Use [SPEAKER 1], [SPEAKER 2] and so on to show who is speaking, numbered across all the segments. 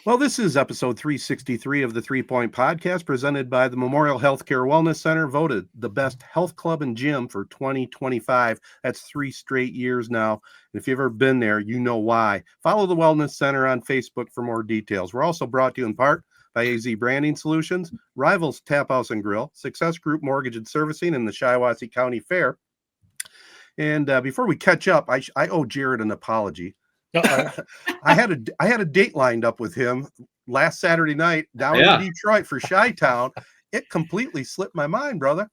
[SPEAKER 1] Well, this is episode 363 of the 3 Point Podcast, presented by the Memorial Healthcare Wellness Center, voted the best health club and gym for 2025. That's 3 straight years now. And if you've ever been there, you know why. Follow the Wellness Center on Facebook for more details. We're also brought to you in part by AZee Branding Solutions, Rivals Taphouse and Grille, Success Group Mortgage and Servicing, and the Shiawassee County Fair. And before we catch up, I owe Jared an apology. I had a date lined up with him last Saturday night down in Detroit for Chi-Town. It completely slipped my mind, brother.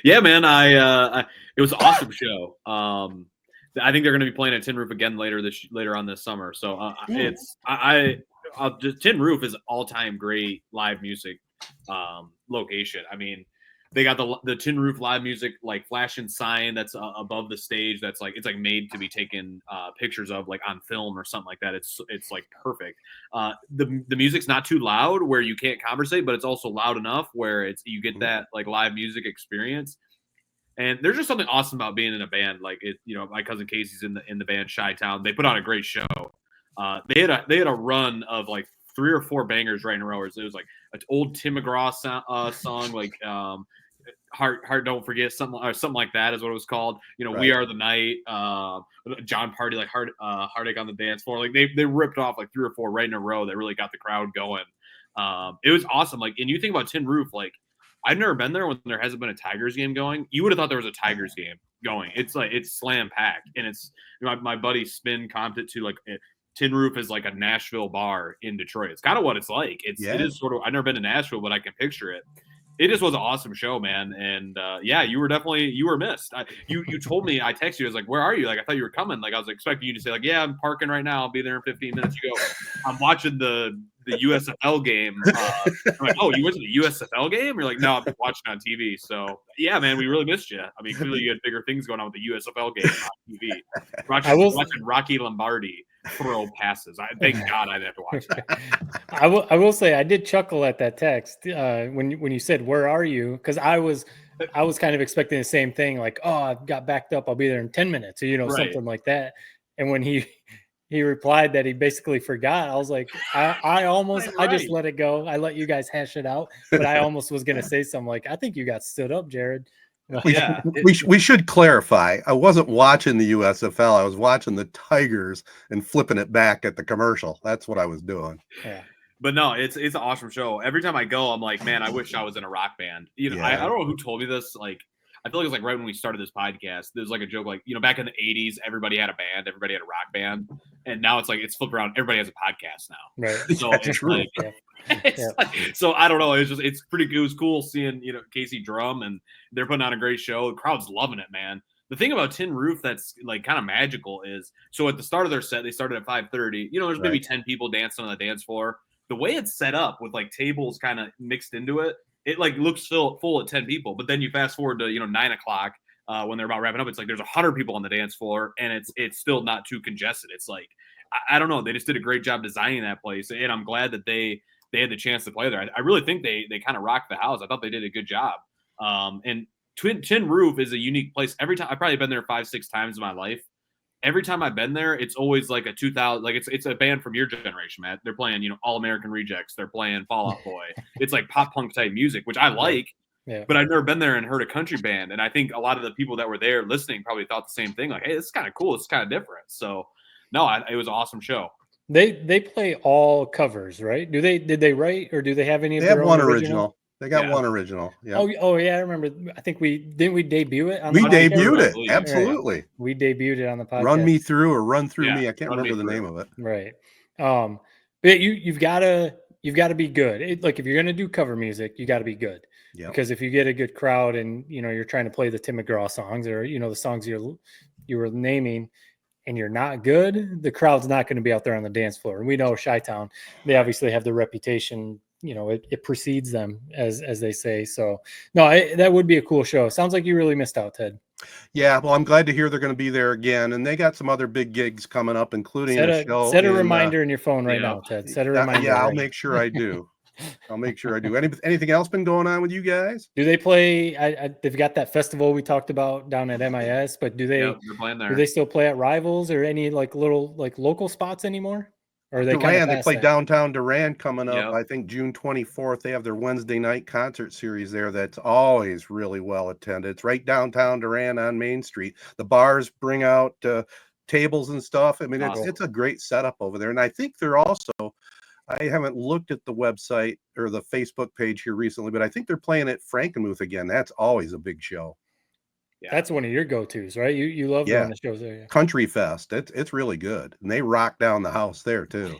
[SPEAKER 2] Yeah, man. It was an awesome show. I think they're going to be playing at Tin Roof again later on this summer. So Tin Roof is all-time great live music location. I mean, they got the Tin Roof live music, like flashing sign that's above the stage. That's like, it's like made to be taken pictures of, like on film or something like that. It's like perfect. The music's not too loud where you can't conversate, but it's also loud enough where you get that like live music experience. And there's just something awesome about being in a band. Like my cousin Casey's in the band Chi-Town. They put on a great show. They had a run of like 3 or 4 bangers right in a row. It was like an old Tim McGraw song, like Heart Don't Forget, something like that is what it was called. Right. We Are the Night, John Party, like Heartache on the Dance Floor. Like they ripped off like 3 or 4 right in a row that really got the crowd going. It was awesome. Like, and you think about Tin Roof, like I've never been there when there hasn't been a Tigers game going. You would have thought there was a Tigers game going. It's like it's slam packed, and it's my buddy Spin comped it to like Tin Roof is like a Nashville bar in Detroit. It's kind of what it's like. It is sort of. I've never been to Nashville, but I can picture it. It just was an awesome show, man. And you were missed. You told me, I texted you. I was like, "Where are you?" Like I thought you were coming. Like I was expecting you to say, like, "Yeah, I'm parking right now. I'll be there in 15 minutes." You go, "I'm watching the USFL game." I'm like, "Oh, you went to the USFL game?" You're like, "No, I'm watching on TV." So yeah, man, we really missed you. I mean, clearly you had bigger things going on with the USFL game on TV. Watching Rocky Lombardi throw passes. Thank God I didn't have to watch that.
[SPEAKER 3] I will say I did chuckle at that text when you said, "Where are you?" Because I was kind of expecting the same thing, like, "Oh, I've got backed up. I'll be there in 10 minutes," or something like that. And when he replied that he basically forgot, I was like, I just let it go. I let you guys hash it out, but I almost was gonna say something like, "I think you got stood up, Jared."
[SPEAKER 1] We should clarify. I wasn't watching the USFL. I was watching the Tigers and flipping it back at the commercial. That's what I was doing.
[SPEAKER 3] Yeah.
[SPEAKER 2] But no, it's an awesome show. Every time I go, I'm like, man, I wish I was in a rock band. I don't know who told me this. Like, I feel like it was like right when we started this podcast. There's like a joke, like back in the '80s, everybody had a band, everybody had a rock band, and now it's like it's flipped around. Everybody has a podcast now.
[SPEAKER 3] Right.
[SPEAKER 2] So it's true. Like, so I don't know. It's pretty good. It was cool seeing Casey drum, and they're putting on a great show. The crowd's loving it, man. The thing about Tin Roof that's like kind of magical is, so at the start of their set, they started at 5:30. There's maybe 10 people dancing on the dance floor. The way it's set up with like tables kind of mixed into it, it like looks full at 10 people. But then you fast forward to 9 o'clock when they're about wrapping up. It's like there's 100 people on the dance floor, and it's still not too congested. It's like I don't know. They just did a great job designing that place, and I'm glad that they had the chance to play there. I really think they kind of rocked the house. I thought they did a good job. And Tin Roof is a unique place. Every time I've probably been there 5-6 times in my life. Every time I've been there, it's always like a 2000, like it's a band from your generation, Matt. They're playing, All American Rejects. They're playing Fall Out Boy. It's like pop punk type music, which I like, but I've never been there and heard a country band. And I think a lot of the people that were there listening probably thought the same thing. Like, hey, this is kind of cool. It's kind of different. So no, it was an awesome show.
[SPEAKER 3] They play all covers, right? Did they write, or do they have any of their own
[SPEAKER 1] one original? They got one original. Yeah.
[SPEAKER 3] Oh yeah, I remember. I think we debut it.
[SPEAKER 1] We debuted it. Absolutely.
[SPEAKER 3] Yeah. We debuted it on the podcast.
[SPEAKER 1] Run Me Through or Run Through Me. I can't remember the name of it.
[SPEAKER 3] Right. But you've got to be good. Like if you're gonna do cover music, you got to be good. Yeah. Because if you get a good crowd and you're trying to play the Tim McGraw songs or the songs you were naming, and you're not good, the crowd's not going to be out there on the dance floor. And we know Chi-Town, they obviously have the reputation, it precedes them, as they say. So no, that would be a cool show. Sounds like you really missed out, Ted.
[SPEAKER 1] Yeah, well, I'm glad to hear they're going to be there again, and they got some other big gigs coming up, including a show.
[SPEAKER 3] Set a reminder in your phone right now, Ted. Set a reminder.
[SPEAKER 1] Yeah, I'll make sure I do. Anything else been going on with you guys?
[SPEAKER 3] Do they play? They've got that festival we talked about down at MIS, but do they?
[SPEAKER 2] They're playing there.
[SPEAKER 3] Do they still play at Rivals or any like little like local spots anymore? Or are they
[SPEAKER 1] Durand, they
[SPEAKER 3] past
[SPEAKER 1] play
[SPEAKER 3] that?
[SPEAKER 1] downtown Durand coming up.
[SPEAKER 2] Yep.
[SPEAKER 1] I think June 24th. They have their Wednesday night concert series there. That's always really well attended. It's right downtown Durand on Main Street. The bars bring out tables and stuff. I mean,
[SPEAKER 2] Awesome.
[SPEAKER 1] it's a great setup over there. And I think they're also, I haven't looked at the website or the Facebook page here recently, but I think they're playing at Frankenmuth again. That's always a big show.
[SPEAKER 2] Yeah.
[SPEAKER 3] That's one of your go-tos, right? You love going to shows there. Yeah.
[SPEAKER 1] Country Fest. It's really good. And they rock down the house there too.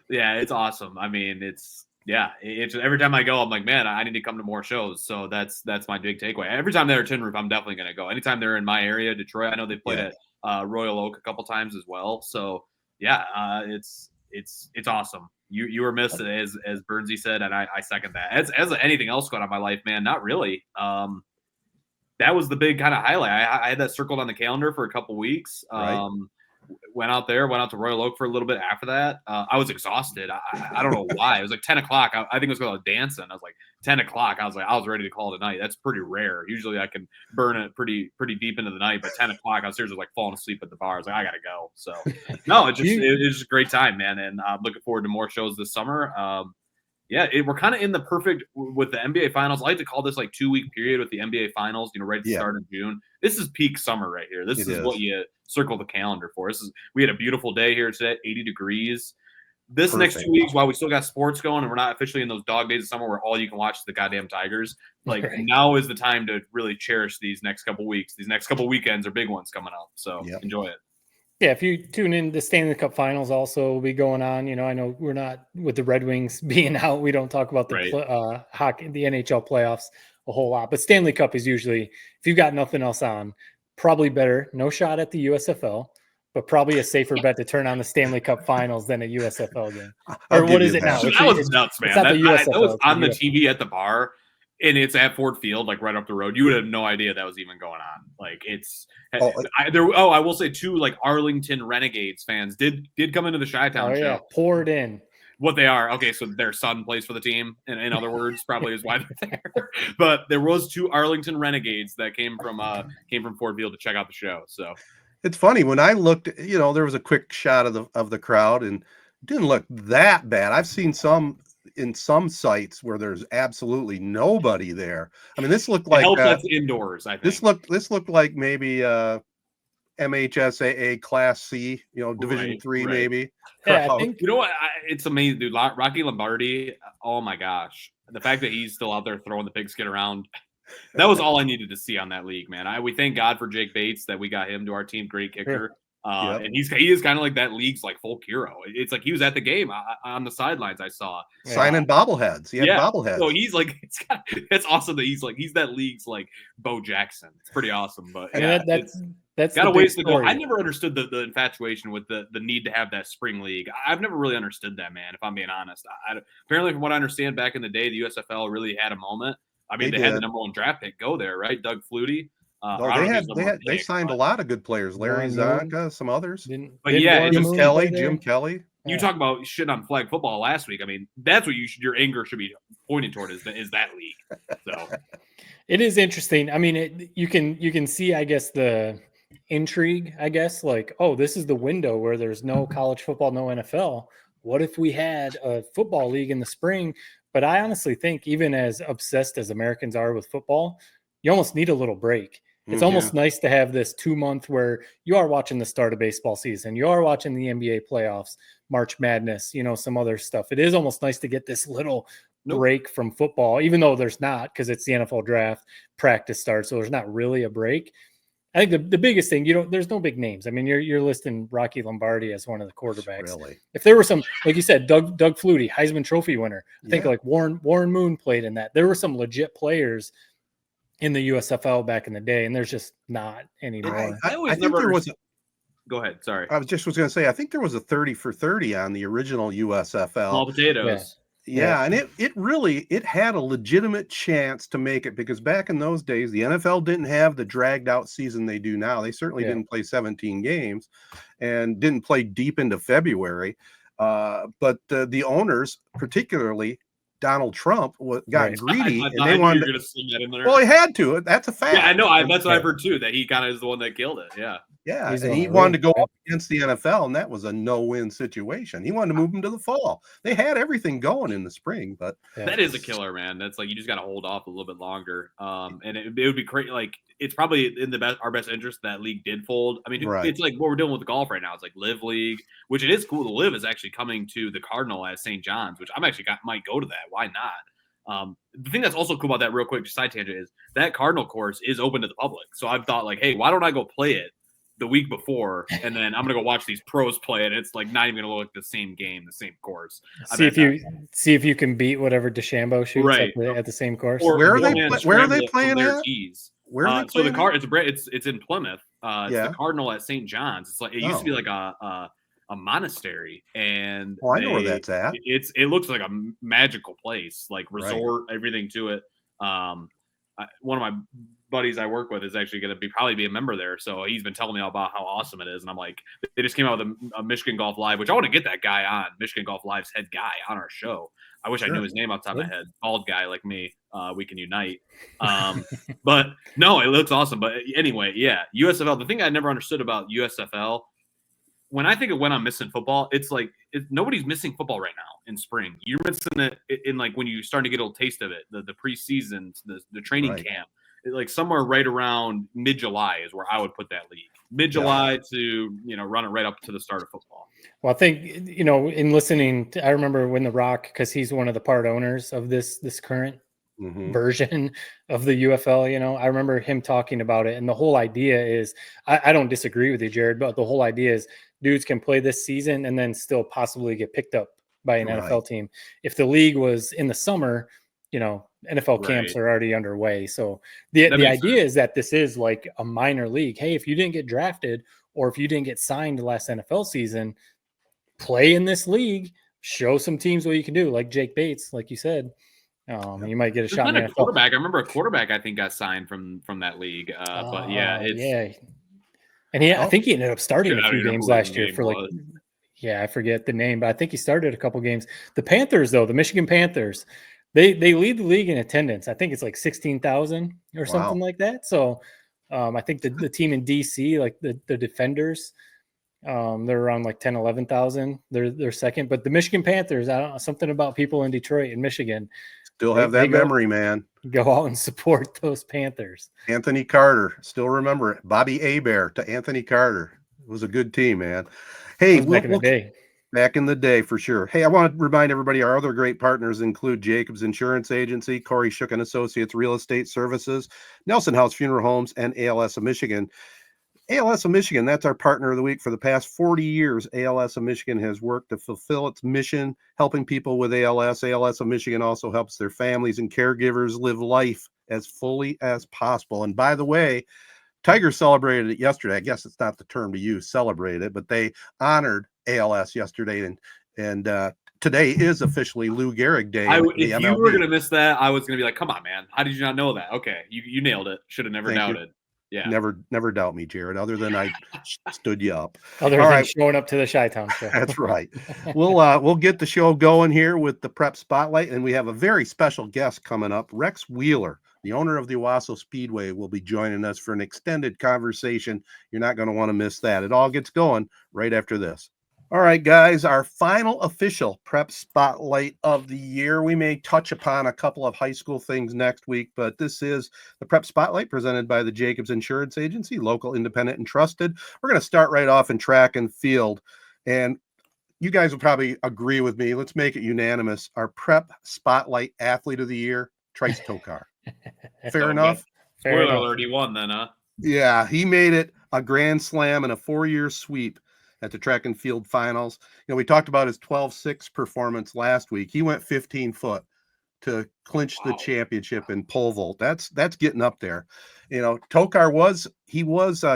[SPEAKER 2] Yeah, it's awesome. I mean, it's every time I go, I'm like, man, I need to come to more shows. So that's my big takeaway. Every time they're at Tin Roof, I'm definitely going to go. Anytime they're in my area, Detroit, I know they played at Royal Oak a couple times as well. So yeah, it's awesome. You were missed, as Bernsey said, and I second that. As anything else going on in my life, man, not really. That was the big kind of highlight. I had that circled on the calendar for a couple weeks.
[SPEAKER 1] Right.
[SPEAKER 2] Went out to Royal Oak for a little bit after that. I was exhausted. I don't know why. It was like 10 o'clock. I think it was because I was dancing. I was like 10 o'clock. I was ready to call it a night. That's pretty rare. Usually I can burn it pretty deep into the night. But 10 o'clock, I was seriously like falling asleep at the bar. I was like, I got to go. So no, it was just a great time, man. And I'm looking forward to more shows this summer. We're kind of in the perfect with the NBA Finals. I like to call this like 2-week period with the NBA Finals. Right at the start of June. This is peak summer right here. This is what you circle the calendar for. We had a beautiful day here today, 80 degrees. This next 2 weeks, while we still got sports going and we're not officially in those dog days of summer where all you can watch is the goddamn Tigers. Like now is the time to really cherish these next couple weeks. These next couple weekends are big ones coming up. So enjoy it.
[SPEAKER 3] Yeah, if you tune in, the Stanley Cup Finals also will be going on. I know we're not with the Red Wings being out. We don't talk about the hockey, the NHL playoffs a whole lot. But Stanley Cup is usually, if you've got nothing else on, probably better. No shot at the USFL, but probably a safer bet to turn on the Stanley Cup Finals than a USFL game. Or what is it now?
[SPEAKER 2] That was nuts, man. That was on the TV at the bar. And it's at Ford Field, like right up the road. You would have no idea that was even going on. Like I will say too, like Arlington Renegades fans did come into the Chi-Town show.
[SPEAKER 3] Poured in.
[SPEAKER 2] What they are. Okay, so their son plays for the team. In other words, probably is why they're there. But there was 2 Arlington Renegades that came from Ford Field to check out the show. So
[SPEAKER 1] it's funny when I looked, there was a quick shot of the crowd and it didn't look that bad. I've seen some in some sites where there's absolutely nobody there. I mean, this looked like
[SPEAKER 2] that's indoors. I think
[SPEAKER 1] this looked like maybe MHSAA Class C, Division 3 maybe.
[SPEAKER 3] Yeah, I think
[SPEAKER 2] what? It's amazing, dude. Rocky Lombardi. Oh my gosh, the fact that he's still out there throwing the pigskin around. That was all I needed to see on that league, man. We thank God for Jake Bates that we got him to our team. Great kicker. And he is kind of like that league's like folk hero. It's like he was at the game on the sidelines. I saw
[SPEAKER 1] signing bobbleheads. He had bobbleheads.
[SPEAKER 2] So he's like, it's awesome that he's that league's like Bo Jackson. It's pretty awesme. But that's got a ways to go. I never understood the infatuation with the need to have that spring league. I've never really understood that, man. If I'm being honest, apparently from what I understand, back in the day, the USFL really had a moment. I mean, they had the number 1 draft pick go there, right? Doug Flutie.
[SPEAKER 1] They signed a lot of good players. Larry Zonka, some others. Jim Kelly.
[SPEAKER 2] You talk about shitting on flag football last week. I mean, that's what your anger should be pointed toward is that league. So
[SPEAKER 3] it is interesting. I mean, you can see, I guess, the intrigue. I guess like, oh, this is the window where there's no college football, no NFL. What if we had a football league in the spring? But I honestly think, even as obsessed as Americans are with football, you almost need a little break. It's almost nice to have this 2-month where you are watching the start of baseball season. You are watching the NBA playoffs, March Madness, some other stuff. It is almost nice to get this little break from football, even though there's not, because it's the NFL draft, practice starts. So there's not really a break. I think the biggest thing, there's no big names. I mean, you're listing Rocky Lombardi as one of the quarterbacks.
[SPEAKER 1] Really?
[SPEAKER 3] If there were some, like you said, Doug Flutie, Heisman Trophy winner. I think like Warren Moon played in that. There were some legit players in the USFL back in the day, and there's just not anymore.
[SPEAKER 1] I think there was.
[SPEAKER 2] Go ahead. Sorry.
[SPEAKER 1] I was going to say, I think there was a 30 for 30 on the original USFL.
[SPEAKER 2] Small potatoes.
[SPEAKER 1] Yeah, and it had a legitimate chance to make it, because back in those days, the NFL didn't have the dragged out season they do now. They certainly didn't play 17 games and didn't play deep into February. But the owners, particularly Donald Trump, got greedy, and they wanted to send that in there. Well, he had to. That's a fact.
[SPEAKER 2] Yeah, I know. That's what I've heard too. That he kind of is the one that killed it. Yeah.
[SPEAKER 1] Yeah,
[SPEAKER 3] He's
[SPEAKER 1] and
[SPEAKER 3] on
[SPEAKER 1] he
[SPEAKER 3] a
[SPEAKER 1] wanted to
[SPEAKER 3] roll.
[SPEAKER 1] go up against the NFL, and that was a no-win situation. He wanted to move him to the fall. They had everything going in the spring, but
[SPEAKER 3] Yeah.
[SPEAKER 2] That is a killer, man. That's like you just got to hold off a little bit longer. And it would be great. Like it's probably in our best interest that league did fold. I mean,
[SPEAKER 1] Right.
[SPEAKER 2] it's like what we're doing with the golf right now. It's like Live League, which it is cool. The Live is actually coming to the Cardinal at St. John's, which I'm actually might go to that. Why not? The thing that's also cool about that, real quick, just side tangent, is that Cardinal course is open to the public. So I've thought like, hey, why don't I go play it the week before, and then I'm gonna go watch these pros play it. It's like not even gonna look like the same game, the same course.
[SPEAKER 3] See if you can beat whatever DeChambeau shoots
[SPEAKER 2] Right.
[SPEAKER 3] at the same course.
[SPEAKER 2] Or
[SPEAKER 1] Where are they
[SPEAKER 2] one-man
[SPEAKER 1] where are
[SPEAKER 2] scramble
[SPEAKER 1] they
[SPEAKER 2] it from
[SPEAKER 1] playing
[SPEAKER 2] their
[SPEAKER 1] at?
[SPEAKER 2] tees.
[SPEAKER 1] Where are they
[SPEAKER 2] So
[SPEAKER 1] playing
[SPEAKER 2] it's in Plymouth. It's
[SPEAKER 1] Yeah.
[SPEAKER 2] the Cardinal at St. John's. It's like it used to be like a monastery, and
[SPEAKER 1] Oh, I know where that's at.
[SPEAKER 2] It looks like a magical place, like
[SPEAKER 1] Right.
[SPEAKER 2] resort, everything to it. One of my buddies I work with is actually going to probably be a member there, so he's been telling me all about how awesome it is, and I'm like, they just came out with a Michigan Golf Live, which I want to get that guy on, Michigan Golf Live's head guy on our show. I wish I knew his name off the top of my head. Bald guy like me. We can unite. But no, it looks awesome. But anyway, yeah, USFL. The thing I never understood about USFL, when I think of when I'm missing football, it's like nobody's missing football right now in spring. You're missing it in like when you start to get a little taste of it, the preseason, the training camp. Like somewhere right around mid-July is where I would put that league. Mid-July to run it right up to the start of football.
[SPEAKER 3] Well, I think in listening, I remember when The Rock, because he's one of the part owners of this current version of the UFL. I remember him talking about it, and the whole idea is, I don't disagree with you, Jared, but the whole idea is dudes can play this season and then still possibly get picked up by an NFL team. If the league was in the summer, NFL camps are already underway. So the idea is that this is like a minor league. Hey, if you didn't get drafted or if you didn't get signed last NFL season, play in this league, show some teams what you can do, like Jake Bates, like you said. You might get a shot in the NFL.
[SPEAKER 2] Quarterback. I remember a quarterback I think got signed from that league. But yeah,
[SPEAKER 3] and I think he ended up starting a few games last year for I forget the name, but I think he started a couple games. The Panthers, though, the Michigan Panthers, they lead the league in attendance. I think it's like 16,000 or something like that. So I think the team in DC, like the Defenders, they're around like 10, 11,000. They're second, but the Michigan Panthers, I don't know, something about people in Detroit and Michigan.
[SPEAKER 1] Still have that memory, man.
[SPEAKER 3] Go out and support those Panthers.
[SPEAKER 1] Anthony Carter, still remember it. Bobby Hebert to Anthony Carter. It was a good team, man. Hey,
[SPEAKER 3] back in the day.
[SPEAKER 1] Back in the day, for sure. Hey, I want to remind everybody our other great partners include Jacobs Insurance Agency, Kori Shook & Associates Real Estate Services, Nelson House Funeral Homes, and ALS of Michigan. ALS of Michigan, that's our partner of the week. For the past 40 years, ALS of Michigan has worked to fulfill its mission, helping people with ALS. ALS of Michigan also helps their families and caregivers live life as fully as possible. And by the way, Tiger celebrated it yesterday. I guess it's not the term to use, celebrate it, but they honored ALS yesterday, and today is officially Lou Gehrig Day.
[SPEAKER 2] If you were going to miss that, I was going to be like, come on, man. How did you not know that? Okay, you nailed it. Should have never doubted. Yeah.
[SPEAKER 1] Never doubt me, Jared, other than I stood you up.
[SPEAKER 3] Other than showing up to the Chi-Town show.
[SPEAKER 1] That's right. We'll get the show going here with the Prep Spotlight, and we have a very special guest coming up. Rex Wheeler, the owner of the Owosso Speedway, will be joining us for an extended conversation. You're not going to want to miss that. It all gets going right after this. All right, guys, our final official Prep Spotlight of the year. We may touch upon a couple of high school things next week, but this is the Prep Spotlight presented by the Jacobs Insurance Agency, local, independent, and trusted. We're going to start right off in track and field, and you guys will probably agree with me. Let's make it unanimous. Our Prep Spotlight Athlete of the Year, Trice Tokar. Fair enough?
[SPEAKER 2] Spoiler alert, he won then, huh?
[SPEAKER 1] Yeah, he made it a grand slam and a 4-year sweep at the track and field finals. We talked about his 12.6 performance last week. He went 15 foot to clinch the championship in pole vault. That's getting up there. Tokar was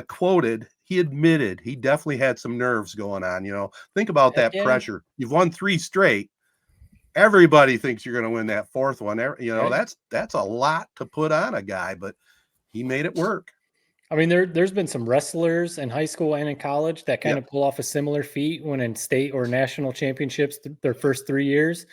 [SPEAKER 1] quoted. He admitted he definitely had some nerves going on. Think about that pressure. You've won 3 straight. Everybody thinks you're going to win that 4th one. That's a lot to put on a guy, but he made it work.
[SPEAKER 3] I mean, there's been some wrestlers in high school and in college that kind of pull off a similar feat when in state or national championships their first 3 years.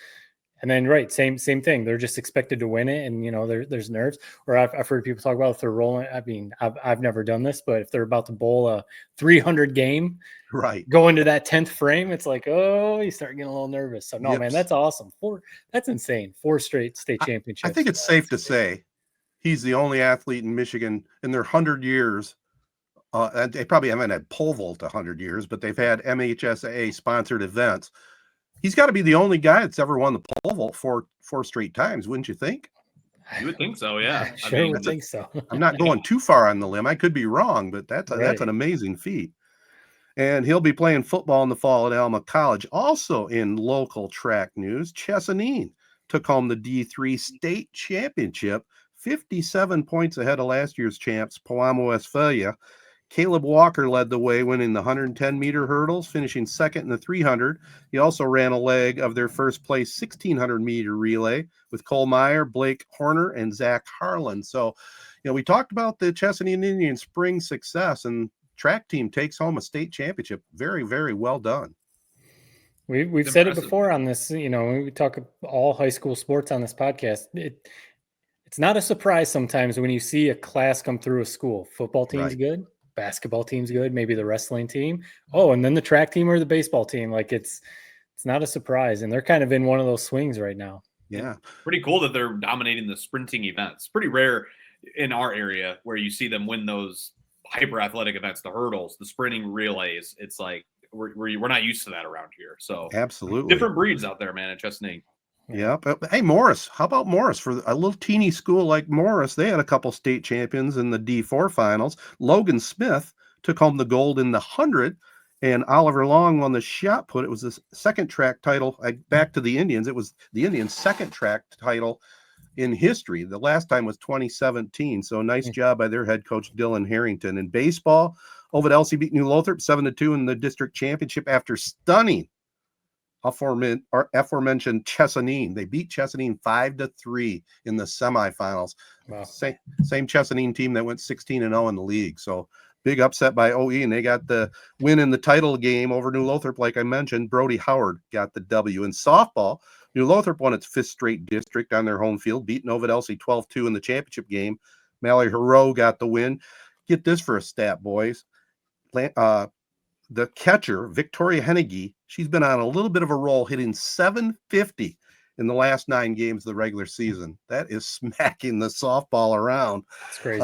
[SPEAKER 3] And then, right, same thing. They're just expected to win it, and there's nerves. Or I've heard people talk about if they're rolling. I mean, I've never done this, but if they're about to bowl a 300 game,
[SPEAKER 1] right,
[SPEAKER 3] go into that 10th frame, it's like, oh, you start getting a little nervous. So no, man, that's awesome. That's insane. 4 straight state championships.
[SPEAKER 1] I think it's safe to say he's the only athlete in Michigan in their 100 years. And they probably haven't had pole vault 100 years, but they've had MHSAA sponsored events. He's got to be the only guy that's ever won the pole vault four straight times, wouldn't you think?
[SPEAKER 2] You would think so, yeah.
[SPEAKER 3] I would think so.
[SPEAKER 1] I'm not going too far on the limb. I could be wrong, but that's an amazing feat. And he'll be playing football in the fall at Alma College. Also in local track news, Chesaning took home the D3 state championship, 57 points ahead of last year's champs, Poamo, Westphalia. Caleb Walker led the way, winning the 110-meter hurdles, finishing second in the 300. He also ran a leg of their first place 1,600-meter relay with Cole Meyer, Blake Horner, and Zach Harlan. So, we talked about the Chesaning Indian spring success, and track team takes home a state championship. Very, very well done.
[SPEAKER 3] We've said it before on this. We talk all high school sports on this podcast. It's not a surprise sometimes when you see a class come through a school. Football team's good. Basketball team's good, maybe the wrestling team. Oh, and then the track team or the baseball team. Like it's not a surprise. And they're kind of in one of those swings right now.
[SPEAKER 1] Yeah.
[SPEAKER 2] Pretty cool that they're dominating the sprinting events. Pretty rare in our area where you see them win those hyper athletic events, the hurdles, the sprinting relays. It's like we're not used to that around here. So
[SPEAKER 1] absolutely
[SPEAKER 2] different breeds out there, man, at Chesaning.
[SPEAKER 1] Yeah. But hey, Morris, how about Morris? For a little teeny school like Morris, they had a couple state champions in the D4 finals. Logan Smith took home the gold in the 100, and Oliver Long won the shot put. It was the second track title. Back to the Indians. It was the Indians' second track title in history. The last time was 2017. So nice job by their head coach, Dylan Harrington. In baseball, Ovid Elsie beat New Lothrop 7-2 in the district championship after stunning aforementioned Chesaning. They beat Chesaning 5-3 in the semifinals. Wow. Same Chesaning team that went 16-0 in the league. So big upset by OE, and they got the win in the title game over New Lothrop. Like I mentioned, Brody Howard got the W. In softball, New Lothrop won its 5th straight district on their home field, beating Ovid Elsie 12-2 in the championship game. Mallory Hero got the win. Get this for a stat, boys. The catcher, Victoria Hennege, she's been on a little bit of a roll, hitting 750 in the last 9 games of the regular season. That is smacking the softball around.
[SPEAKER 3] That's crazy.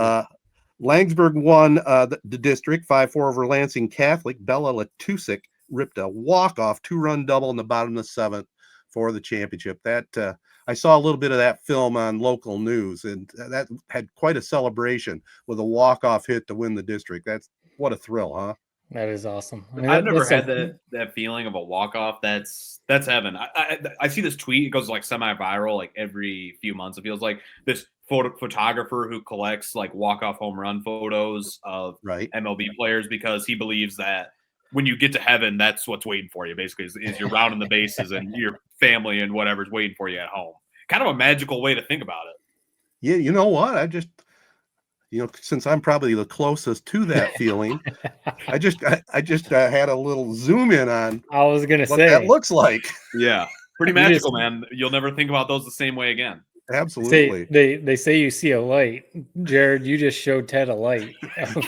[SPEAKER 1] Langsburg won the district 5-4 over Lansing Catholic. Bella Latusik ripped a walk-off 2-run double in the bottom of the 7th for the championship. That I saw a little bit of that film on local news, and that had quite a celebration with a walk-off hit to win the district. That's what a thrill, huh?
[SPEAKER 3] That is awesome. I
[SPEAKER 2] mean, I've never had that feeling of a walk-off. That's heaven. I see this tweet. It goes like semi-viral like every few months. It feels like this photographer who collects like walk-off home run photos of MLB players because he believes that when you get to heaven, that's what's waiting for you. Basically, is you're rounding the bases and your family and whatever's waiting for you at home. Kind of a magical way to think about it.
[SPEAKER 1] Yeah, you know what? I just since I'm probably the closest to that feeling, I just had a little zoom in on.
[SPEAKER 3] I was gonna
[SPEAKER 1] what
[SPEAKER 3] say
[SPEAKER 1] that looks like.
[SPEAKER 2] Yeah, pretty magical, man. You'll never think about those the same way again.
[SPEAKER 1] Absolutely.
[SPEAKER 3] They say you see a light. Jared, you just showed Ted a light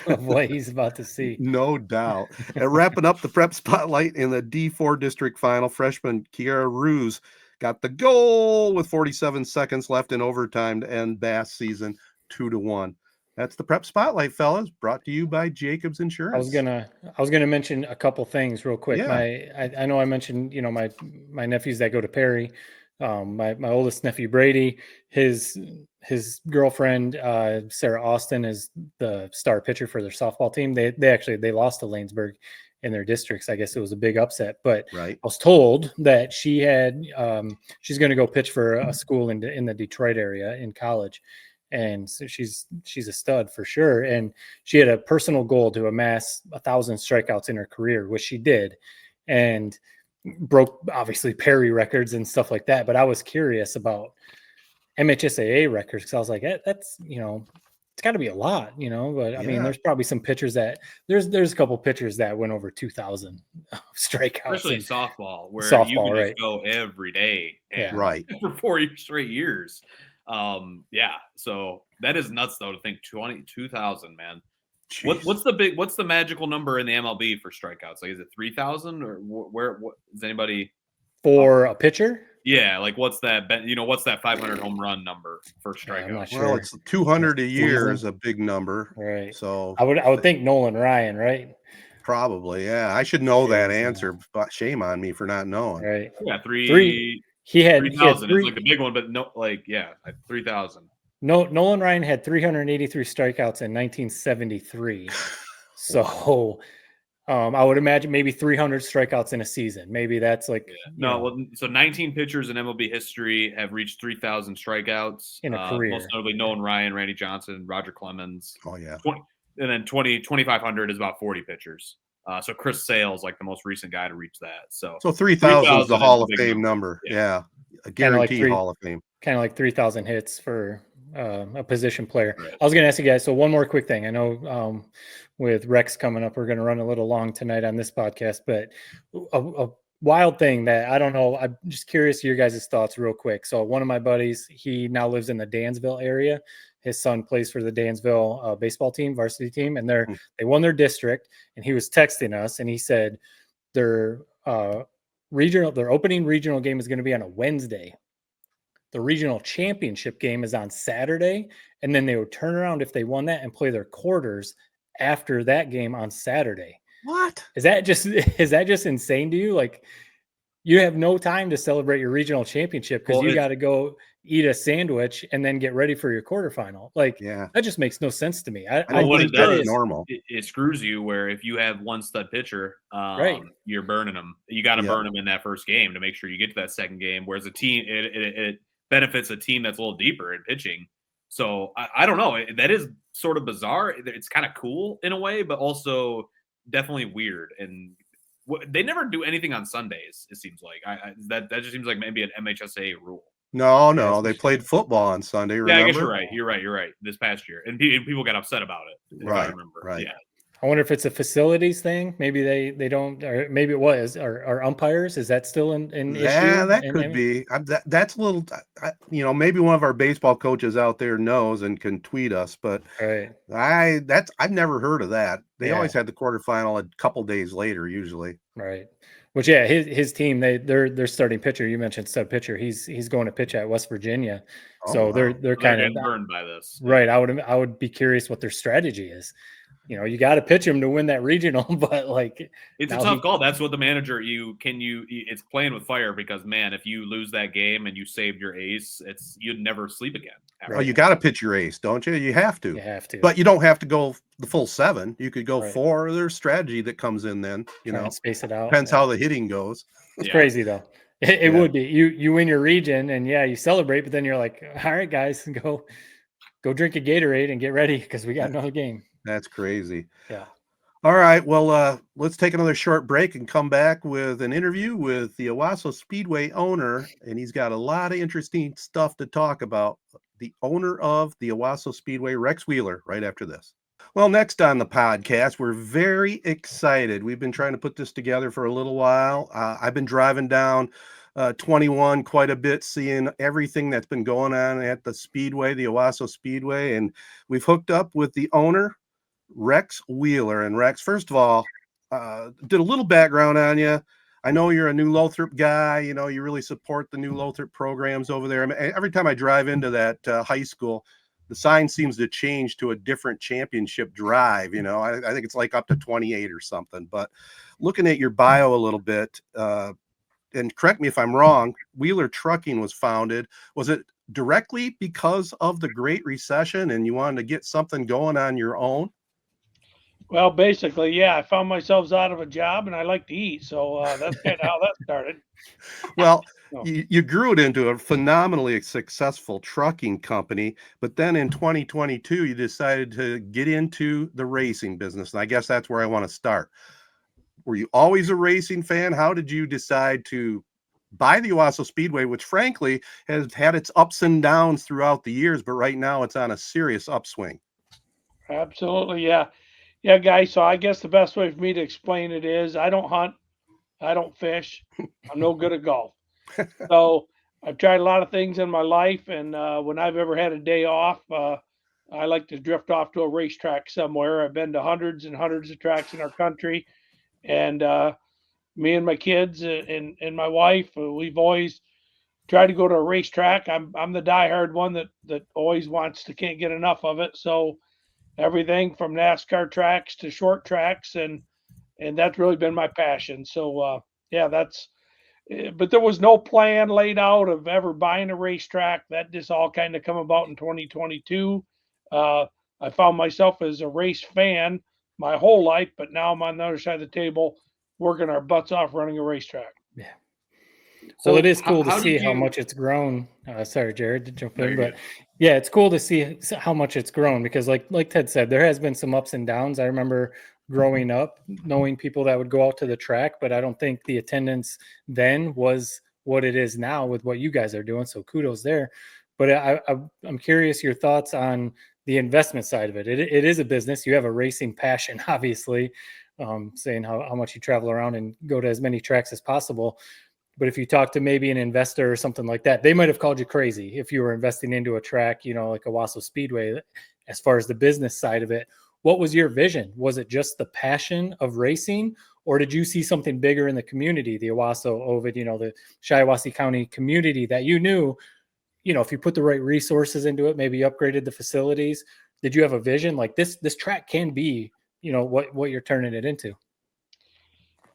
[SPEAKER 3] of what he's about to see.
[SPEAKER 1] No doubt. And wrapping up the prep spotlight in the D4 district final, freshman Kiara Ruse got the goal with 47 seconds left in overtime to end Bass season 2-1. That's the prep spotlight, fellas, brought to you by Jacobs Insurance.
[SPEAKER 3] I was gonna mention a couple things real quick.
[SPEAKER 1] Yeah.
[SPEAKER 3] I know I mentioned my nephews that go to Perry. My oldest nephew Brady, his girlfriend Sarah Austin is the star pitcher for their softball team. They lost to Lanesburg in their districts. I guess it was a big upset, but I was told that she's going to go pitch for a school in the Detroit area in college. And so she's a stud for sure. And she had a personal goal to amass 1,000 strikeouts in her career, which she did, and broke obviously Perry records and stuff like that. But I was curious about MHSAA records because I was like, that's it's got to be a lot, but I mean,
[SPEAKER 1] Yeah.
[SPEAKER 3] there's probably some pitchers there's a couple pitchers that went over 2,000 strikeouts.
[SPEAKER 2] Especially
[SPEAKER 3] in
[SPEAKER 2] softball, where you
[SPEAKER 3] softball,
[SPEAKER 2] can just
[SPEAKER 3] right?
[SPEAKER 2] go every day and
[SPEAKER 1] Right.
[SPEAKER 2] for 4 straight years. Yeah, so that is nuts though to think 22,000, man.
[SPEAKER 1] Jeez.
[SPEAKER 2] What's the magical number in the MLB for strikeouts? Like, is it 3,000 or where? What is anybody
[SPEAKER 3] For a pitcher?
[SPEAKER 2] Yeah, like what's that? What's that 500 home run number for
[SPEAKER 3] Yeah, I'm
[SPEAKER 2] strikeouts?
[SPEAKER 3] not
[SPEAKER 1] Well,
[SPEAKER 3] sure.
[SPEAKER 1] it's 200 a year is
[SPEAKER 3] Season.
[SPEAKER 1] a big number.
[SPEAKER 3] Right.
[SPEAKER 1] So
[SPEAKER 3] I would think Nolan Ryan, right?
[SPEAKER 1] probably, yeah. I should know that
[SPEAKER 3] Is,
[SPEAKER 1] answer, but shame on me for not knowing.
[SPEAKER 3] Right.
[SPEAKER 2] Yeah,
[SPEAKER 3] Three. He had
[SPEAKER 2] 3,000 is
[SPEAKER 3] three.
[SPEAKER 2] like the big one, but no, like 3,000.
[SPEAKER 3] Nolan Ryan had 383 strikeouts in 1973. So I would imagine maybe 300 strikeouts in a season. Maybe that's like
[SPEAKER 2] So 19 pitchers in MLB history have reached 3,000 strikeouts
[SPEAKER 3] in a career.
[SPEAKER 2] Most notably Nolan Ryan, Randy Johnson, Roger Clemens.
[SPEAKER 1] Oh yeah.
[SPEAKER 2] 20, and then 2,500 is about 40 pitchers. So Chris Sale's like the most recent guy to reach that. So
[SPEAKER 1] 3,000 is the Hall
[SPEAKER 2] a
[SPEAKER 1] of
[SPEAKER 2] big
[SPEAKER 1] Fame number. Yeah. A guaranteed Hall of Fame.
[SPEAKER 3] Kind of like 3,000 hits for a position player.
[SPEAKER 2] Right.
[SPEAKER 3] I was going to ask you guys. So one more quick thing. I know with Rex coming up, we're going to run a little long tonight on this podcast, but a wild thing that I don't know. I'm just curious your guys' thoughts real quick. So one of my buddies, he now lives in the Dansville area. His son plays for the Dansville baseball team, varsity team, and they won their district. And he was texting us, and he said their opening regional game is going to be on a Wednesday. The regional championship game is on Saturday, and then they would turn around if they won that and play their quarters after that game on Saturday.
[SPEAKER 1] What?
[SPEAKER 3] Is that just insane to you? Like, you have no time to celebrate your regional championship because you got to go eat a sandwich and then get ready for your quarterfinal. Like, that just makes no sense to me. I
[SPEAKER 2] what
[SPEAKER 3] think
[SPEAKER 2] it does
[SPEAKER 3] is
[SPEAKER 1] normal.
[SPEAKER 2] It screws you where if you have one stud pitcher,
[SPEAKER 3] right,
[SPEAKER 2] you're burning them. You got to burn them in that first game to make sure you get to that second game. Whereas a team, it benefits a team that's a little deeper in pitching. So I don't know. That is sort of bizarre. It's kind of cool in a way, but also definitely weird. And they never do anything on Sundays. It seems like that just seems like maybe an MHSA rule.
[SPEAKER 1] No, they played football on Sunday. Remember?
[SPEAKER 2] Yeah, I guess you're right. You're right. This past year, and people got upset about it.
[SPEAKER 1] Right.
[SPEAKER 2] I remember.
[SPEAKER 1] Right.
[SPEAKER 2] Yeah.
[SPEAKER 3] I wonder if it's a facilities thing. Maybe they don't, or maybe it was. Are umpires? Is that still an issue?
[SPEAKER 1] Yeah, that could be. That's a little. Maybe one of our baseball coaches out there knows and can tweet us. But
[SPEAKER 3] right.
[SPEAKER 1] I've never heard of that. They always had the quarterfinal a couple days later, usually.
[SPEAKER 3] Right. Which his team their starting pitcher. You mentioned stud pitcher. He's going to pitch at West Virginia. So they're kind of
[SPEAKER 2] burned by this.
[SPEAKER 3] Right. I would be curious what their strategy is. You got to pitch him to win that regional, but like
[SPEAKER 2] it's a tough call. That's what the manager it's playing with fire because man, if you lose that game and you saved your ace, you'd never sleep again.
[SPEAKER 1] Well, you got to pitch your ace, don't you? You have to.
[SPEAKER 3] You have to.
[SPEAKER 1] But you don't have to go the full 7. You could go 4. There's strategy that comes in then,
[SPEAKER 3] space it out.
[SPEAKER 1] Depends how the hitting goes.
[SPEAKER 3] It's crazy though. It would be. You win your region and you celebrate, but then you're like, all right, guys, go drink a Gatorade and get ready because we got another game.
[SPEAKER 1] That's crazy.
[SPEAKER 3] Yeah.
[SPEAKER 1] All right. Well, let's take another short break and come back with an interview with the Owosso Speedway owner. And he's got a lot of interesting stuff to talk about. The owner of the Owosso Speedway, Rex Wheeler, right after this. Well, next on the podcast, we're very excited. We've been trying to put this together for a little while. I've been driving down 21 quite a bit, seeing everything that's been going on at the Speedway, the Owosso Speedway. And we've hooked up with the owner, Rex Wheeler. And Rex, first of all, did a little background on you. I know you're a New Lothrop guy. You really support the New Lothrop programs over there. I mean, every time I drive into that high school, the sign seems to change to a different championship drive. I think it's like up to 28 or something. But looking at your bio a little bit, and correct me if I'm wrong, Wheeler Trucking was founded. Was it directly because of the Great Recession and you wanted to get something going on your own?
[SPEAKER 4] Well, basically, yeah, I found myself out of a job and I like to eat. So that's kind of how that started.
[SPEAKER 1] Well, you grew it into a phenomenally successful trucking company. But then in 2022, you decided to get into the racing business. And I guess that's where I want to start. Were you always a racing fan? How did you decide to buy the Owosso Speedway, which frankly has had its ups and downs throughout the years, but right now it's on a serious upswing?
[SPEAKER 4] Absolutely. Yeah. Yeah, guys. So I guess the best way for me to explain it is I don't hunt, I don't fish, I'm no good at golf. So I've tried a lot of things in my life, and when I've ever had a day off, I like to drift off to a racetrack somewhere. I've been to hundreds and hundreds of tracks in our country, and me and my kids and my wife, we've always tried to go to a racetrack. I'm the diehard one that always wants to can't get enough of it. So everything from NASCAR tracks to short tracks, and that's really been my passion. So yeah, that's but there was no plan laid out of ever buying a racetrack. That just all kind of come about in 2022. Uh, I found myself as a race fan my whole life, but now I'm on the other side of the table working our butts off running a racetrack.
[SPEAKER 3] Yeah.
[SPEAKER 2] So
[SPEAKER 3] Well, it is cool to
[SPEAKER 2] how
[SPEAKER 3] see
[SPEAKER 2] did
[SPEAKER 3] how
[SPEAKER 2] you-
[SPEAKER 3] much it's grown. Sorry, Jared, to jump
[SPEAKER 2] No,
[SPEAKER 3] in,
[SPEAKER 2] you're
[SPEAKER 3] but
[SPEAKER 2] good.
[SPEAKER 3] yeah, it's cool to see how much it's grown because, like Ted said, there has been some ups and downs. I remember growing up knowing people that would go out to the track, but I don't think the attendance then was what it is now with what you guys are doing. So kudos there. But I'm curious your thoughts on the investment side of it. It is a business. You have a racing passion, obviously, saying how much you travel around and go to as many tracks as possible. But if you talk to maybe an investor or something like that, they might have called you crazy if you were investing into a track, like Owosso Speedway. As far as the business side of it, what was your vision? Was it just the passion of racing, or did you see something bigger in the community, the Owosso, Ovid, the Shiawassee County community that you knew, if you put the right resources into it, maybe upgraded the facilities? Did you have a vision like this track can be, what you're turning it into?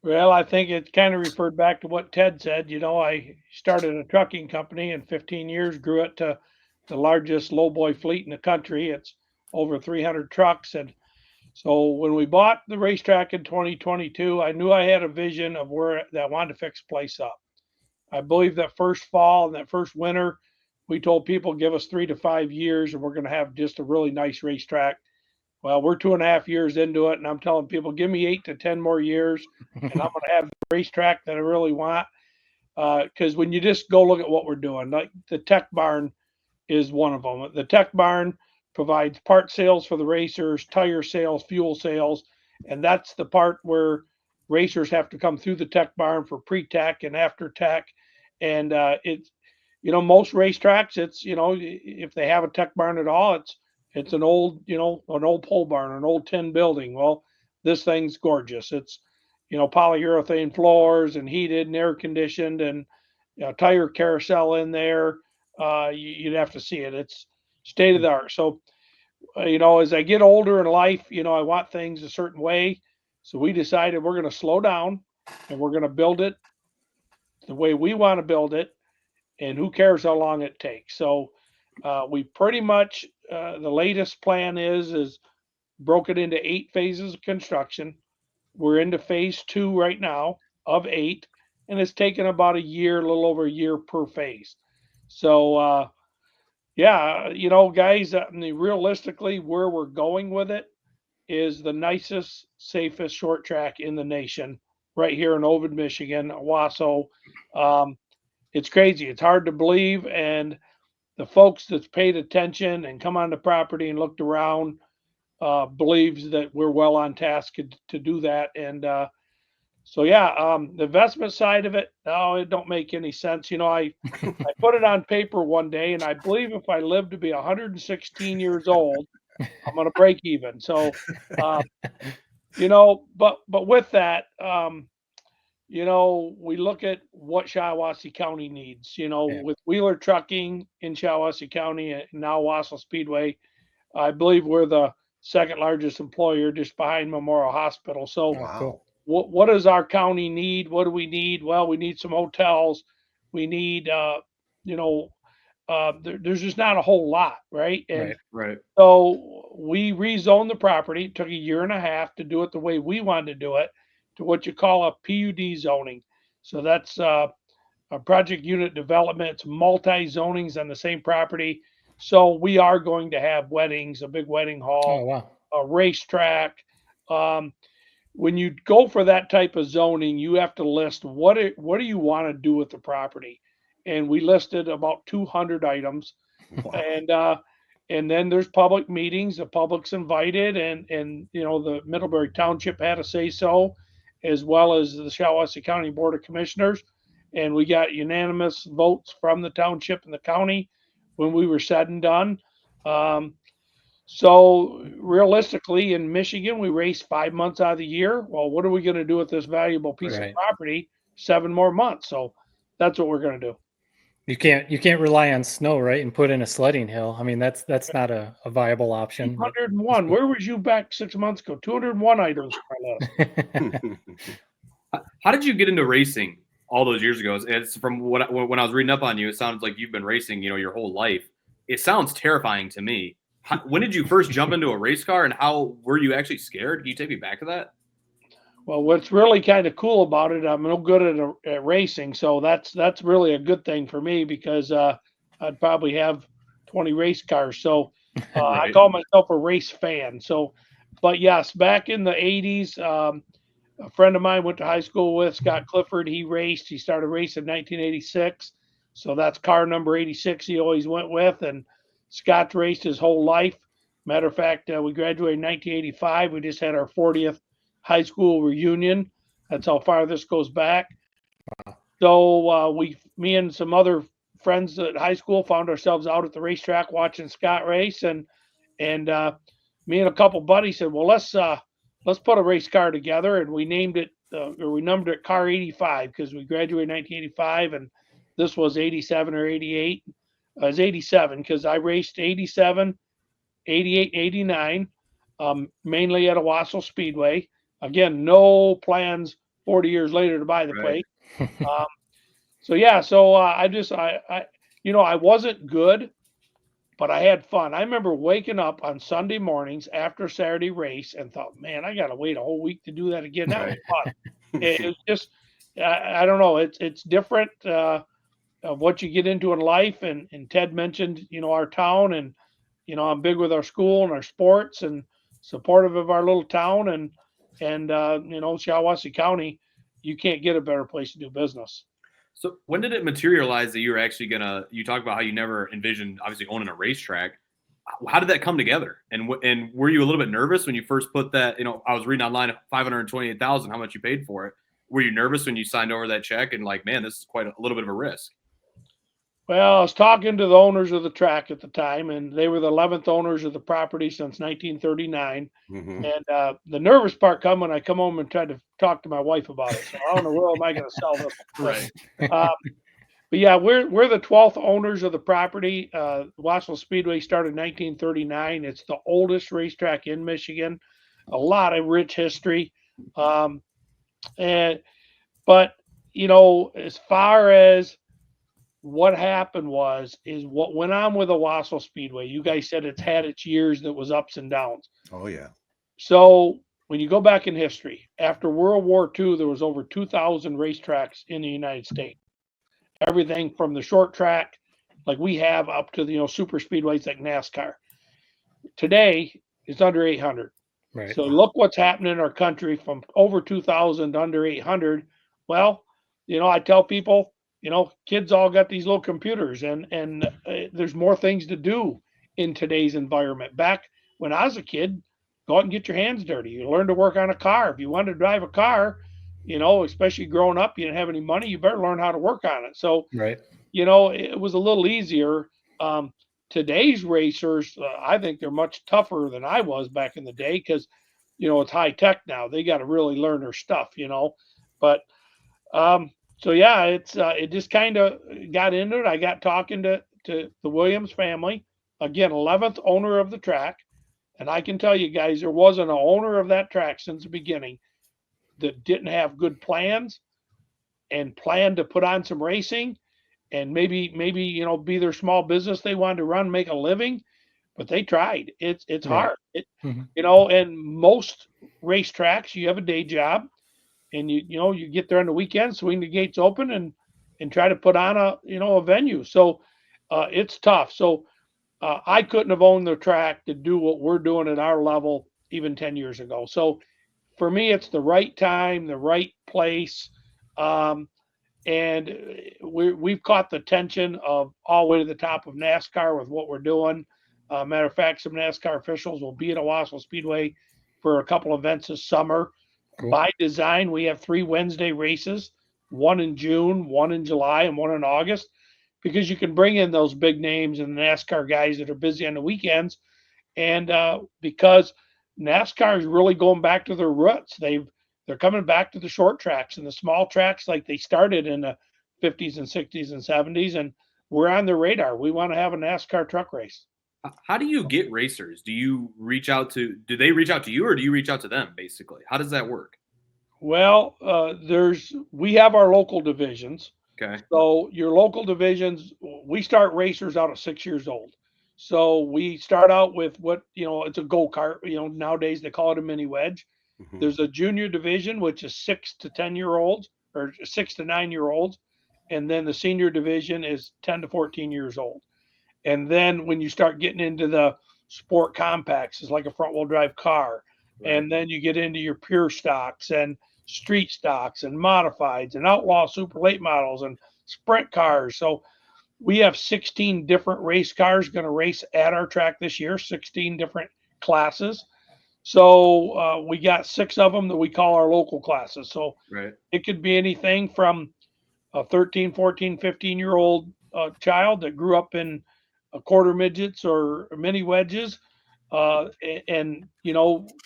[SPEAKER 4] Well, I think it kind of referred back to what Ted said. I started a trucking company in 15 years, grew it to the largest lowboy fleet in the country. It's over 300 trucks. And so when we bought the racetrack in 2022, I knew I had a vision of where that I wanted to fix the place up. I believe that first fall and that first winter, we told people give us 3 to 5 years and we're going to have just a really nice racetrack. Well, we're 2.5 years into it, and I'm telling people, give me 8 to 10 more years, and I'm going to have the racetrack that I really want. Because when you just go look at what we're doing, like the tech barn is one of them. The tech barn provides part sales for the racers, tire sales, fuel sales, and that's the part where racers have to come through the tech barn for pre-tech and after tech. And it's most racetracks, it's if they have a tech barn at all, it's an old an old pole barn, an old tin building. Well, this thing's gorgeous. It's polyurethane floors and heated and air conditioned, and tire carousel in there. You'd have to see it. It's state of the art. So as I get older in life, I want things a certain way. So we decided we're going to slow down and we're going to build it the way we want to build it, and who cares how long it takes. So we pretty much the latest plan is broke it into 8 phases of construction. We're into phase 2 right now of 8, and it's taken about a year, a little over a year per phase. So yeah, guys, realistically, where we're going with it is the nicest, safest short track in the nation, right here in Ovid, Michigan, Owosso. Um, it's crazy. It's hard to believe, and the folks that's paid attention and come on the property and looked around believes that we're well on task to do that. And so yeah, the investment side of it, no, it don't make any sense. I put it on paper one day, and I believe if I live to be 116 years old, I'm going to break even. So, but with that, we look at what Shiawassee County needs,
[SPEAKER 3] Yeah.
[SPEAKER 4] with Wheeler Trucking in Shiawassee County and now Owosso Speedway. I believe we're the second largest employer just behind Memorial Hospital. So
[SPEAKER 1] Wow.
[SPEAKER 4] what does our county need? What do we need? Well, we need some hotels. We need, there's just not a whole lot, right? And
[SPEAKER 2] Right.
[SPEAKER 4] so we rezoned the property. It took a year and a half to do it the way we wanted to do it, to what you call a PUD zoning. So that's a project unit development. It's multi zonings on the same property. So we are going to have weddings, a big wedding hall,
[SPEAKER 3] Oh, wow.
[SPEAKER 4] a racetrack. When you go for that type of zoning, you have to list what do you want to do with the property, and we listed about 200 items.
[SPEAKER 1] Wow.
[SPEAKER 4] And And then there's public meetings, the public's invited, and the Middlebury Township had a say so, as well as the Shiawassee County Board of Commissioners. And we got unanimous votes from the township and the county when we were said and done. So realistically, in Michigan, we race 5 months out of the year. Well, what are we going to do with this valuable piece of property 7 more months? So that's what we're going to do.
[SPEAKER 3] You can't rely on snow, right? And put in a sledding hill. I mean, that's not a viable option.
[SPEAKER 4] 201. Where was you back 6 months ago? 201 items.
[SPEAKER 2] How did you get into racing all those years ago? It's from when I was reading up on you, it sounds like you've been racing, your whole life. It sounds terrifying to me. When did you first jump into a race car, and how were you actually scared? Can you take me back to that?
[SPEAKER 4] Well, what's really kind of cool about it, I'm no good at racing, so that's really a good thing for me, because I'd probably have 20 race cars. So
[SPEAKER 2] Right.
[SPEAKER 4] I call myself a race fan. So, but yes, back in the 80s, a friend of mine went to high school with, Scott Clifford. He raced. He started racing in 1986. So that's car number 86 he always went with. And Scott's raced his whole life. Matter of fact, we graduated in 1985. We just had our 40th high school reunion. That's how far this goes back.
[SPEAKER 3] Wow.
[SPEAKER 4] So me and some other friends at high school found ourselves out at the racetrack watching Scott race, and me and a couple buddies said, well, let's put a race car together, and we named it we numbered it Car 85 because we graduated in 1985, and this was 87 or 88. It was 87 because I raced 87, 88, 89, mainly at Owosso Speedway. Again, no plans 40 years later to buy the plate. I wasn't good, but I had fun. I remember waking up on Sunday mornings after Saturday race and thought, man, I got to wait a whole week to do that again. That was fun. It was just, I don't know. It's different of what you get into in life. And Ted mentioned, our town, and, I'm big with our school and our sports and supportive of our little town, and Shiawassee County, you can't get a better place to do business.
[SPEAKER 2] So when did it materialize that you were actually you talked about how you never envisioned obviously owning a racetrack. How did that come together? And were you a little bit nervous when you first put that, I was reading online $528,000, how much you paid for it. Were you nervous when you signed over that check and like, man, this is quite a little bit of a risk?
[SPEAKER 4] Well, I was talking to the owners of the track at the time, and they were the 11th owners of the property since 1939.
[SPEAKER 1] Mm-hmm.
[SPEAKER 4] And the nervous part come when I come home and try to talk to my wife about it. So I don't know, where am I going to sell this?
[SPEAKER 2] Right.
[SPEAKER 4] But yeah, we're the 12th owners of the property. Owosso Speedway started in 1939. It's the oldest racetrack in Michigan. A lot of rich history. But as far as what happened is what went on with Owosso Speedway. You guys said it's had its years that was ups and downs.
[SPEAKER 1] Oh yeah.
[SPEAKER 4] So when you go back in history, after World War II, there was over 2,000 racetracks in the United States. Everything from the short track, like we have, up to the super speedways like NASCAR. Today, it's under 800.
[SPEAKER 3] Right.
[SPEAKER 4] So look what's happening in our country, from over 2,000 to under 800. Well, I tell people, kids all got these little computers, and there's more things to do in today's environment. Back when I was a kid, go out and get your hands dirty. You learn to work on a car. If you wanted to drive a car, especially growing up, you didn't have any money, you better learn how to work on it. So,
[SPEAKER 3] right.
[SPEAKER 4] It was a little easier. Today's racers, I think they're much tougher than I was back in the day, because, it's high tech now. They got to really learn their stuff, but, so yeah, it just kind of got into it. I got talking to the Williams family, again, 11th owner of the track. And I can tell you guys, there wasn't an owner of that track since the beginning that didn't have good plans and planned to put on some racing, and maybe be their small business they wanted to run, make a living, but they tried. It's hard. And most racetracks, you have a day job, and you get there on the weekend, swing the gates open, and try to put on a venue. So it's tough. So I couldn't have owned the track to do what we're doing at our level even 10 years ago. So for me, it's the right time, the right place. And we've caught the attention of all the way to the top of NASCAR with what we're doing. Matter of fact, some NASCAR officials will be at Owosso Speedway for a couple events this summer.
[SPEAKER 3] Cool.
[SPEAKER 4] By design, we have 3 Wednesday races, one in June, one in July, and one in August, because you can bring in those big names and the NASCAR guys that are busy on the weekends. And because NASCAR is really going back to their roots, they're coming back to the short tracks and the small tracks like they started in the 50s and 60s and 70s, and we're on their radar. We want to have a NASCAR truck race.
[SPEAKER 2] How do you get racers? Do they reach out to you, or do you reach out to them, basically? How does that work?
[SPEAKER 4] Well, we have our local divisions.
[SPEAKER 2] Okay.
[SPEAKER 4] So your local divisions, we start racers out at 6 years old. So we start out with it's a go-kart. Nowadays they call it a mini wedge.
[SPEAKER 1] Mhm.
[SPEAKER 4] There's a junior division, which is 6 to 10-year-olds or 6 to 9-year-olds. And then the senior division is 10 to 14 years old. And then when you start getting into the sport compacts, it's like a front wheel drive car.
[SPEAKER 2] Right.
[SPEAKER 4] And then you get into your pure stocks and street stocks and modifieds and outlaw super late models and sprint cars. So we have 16 different race cars going to race at our track this year, 16 different classes. So we got 6 of them that we call our local classes. So
[SPEAKER 2] Right.
[SPEAKER 4] it could be anything from a 13, 14, 15-year-old child that grew up in quarter midgets or mini wedges, and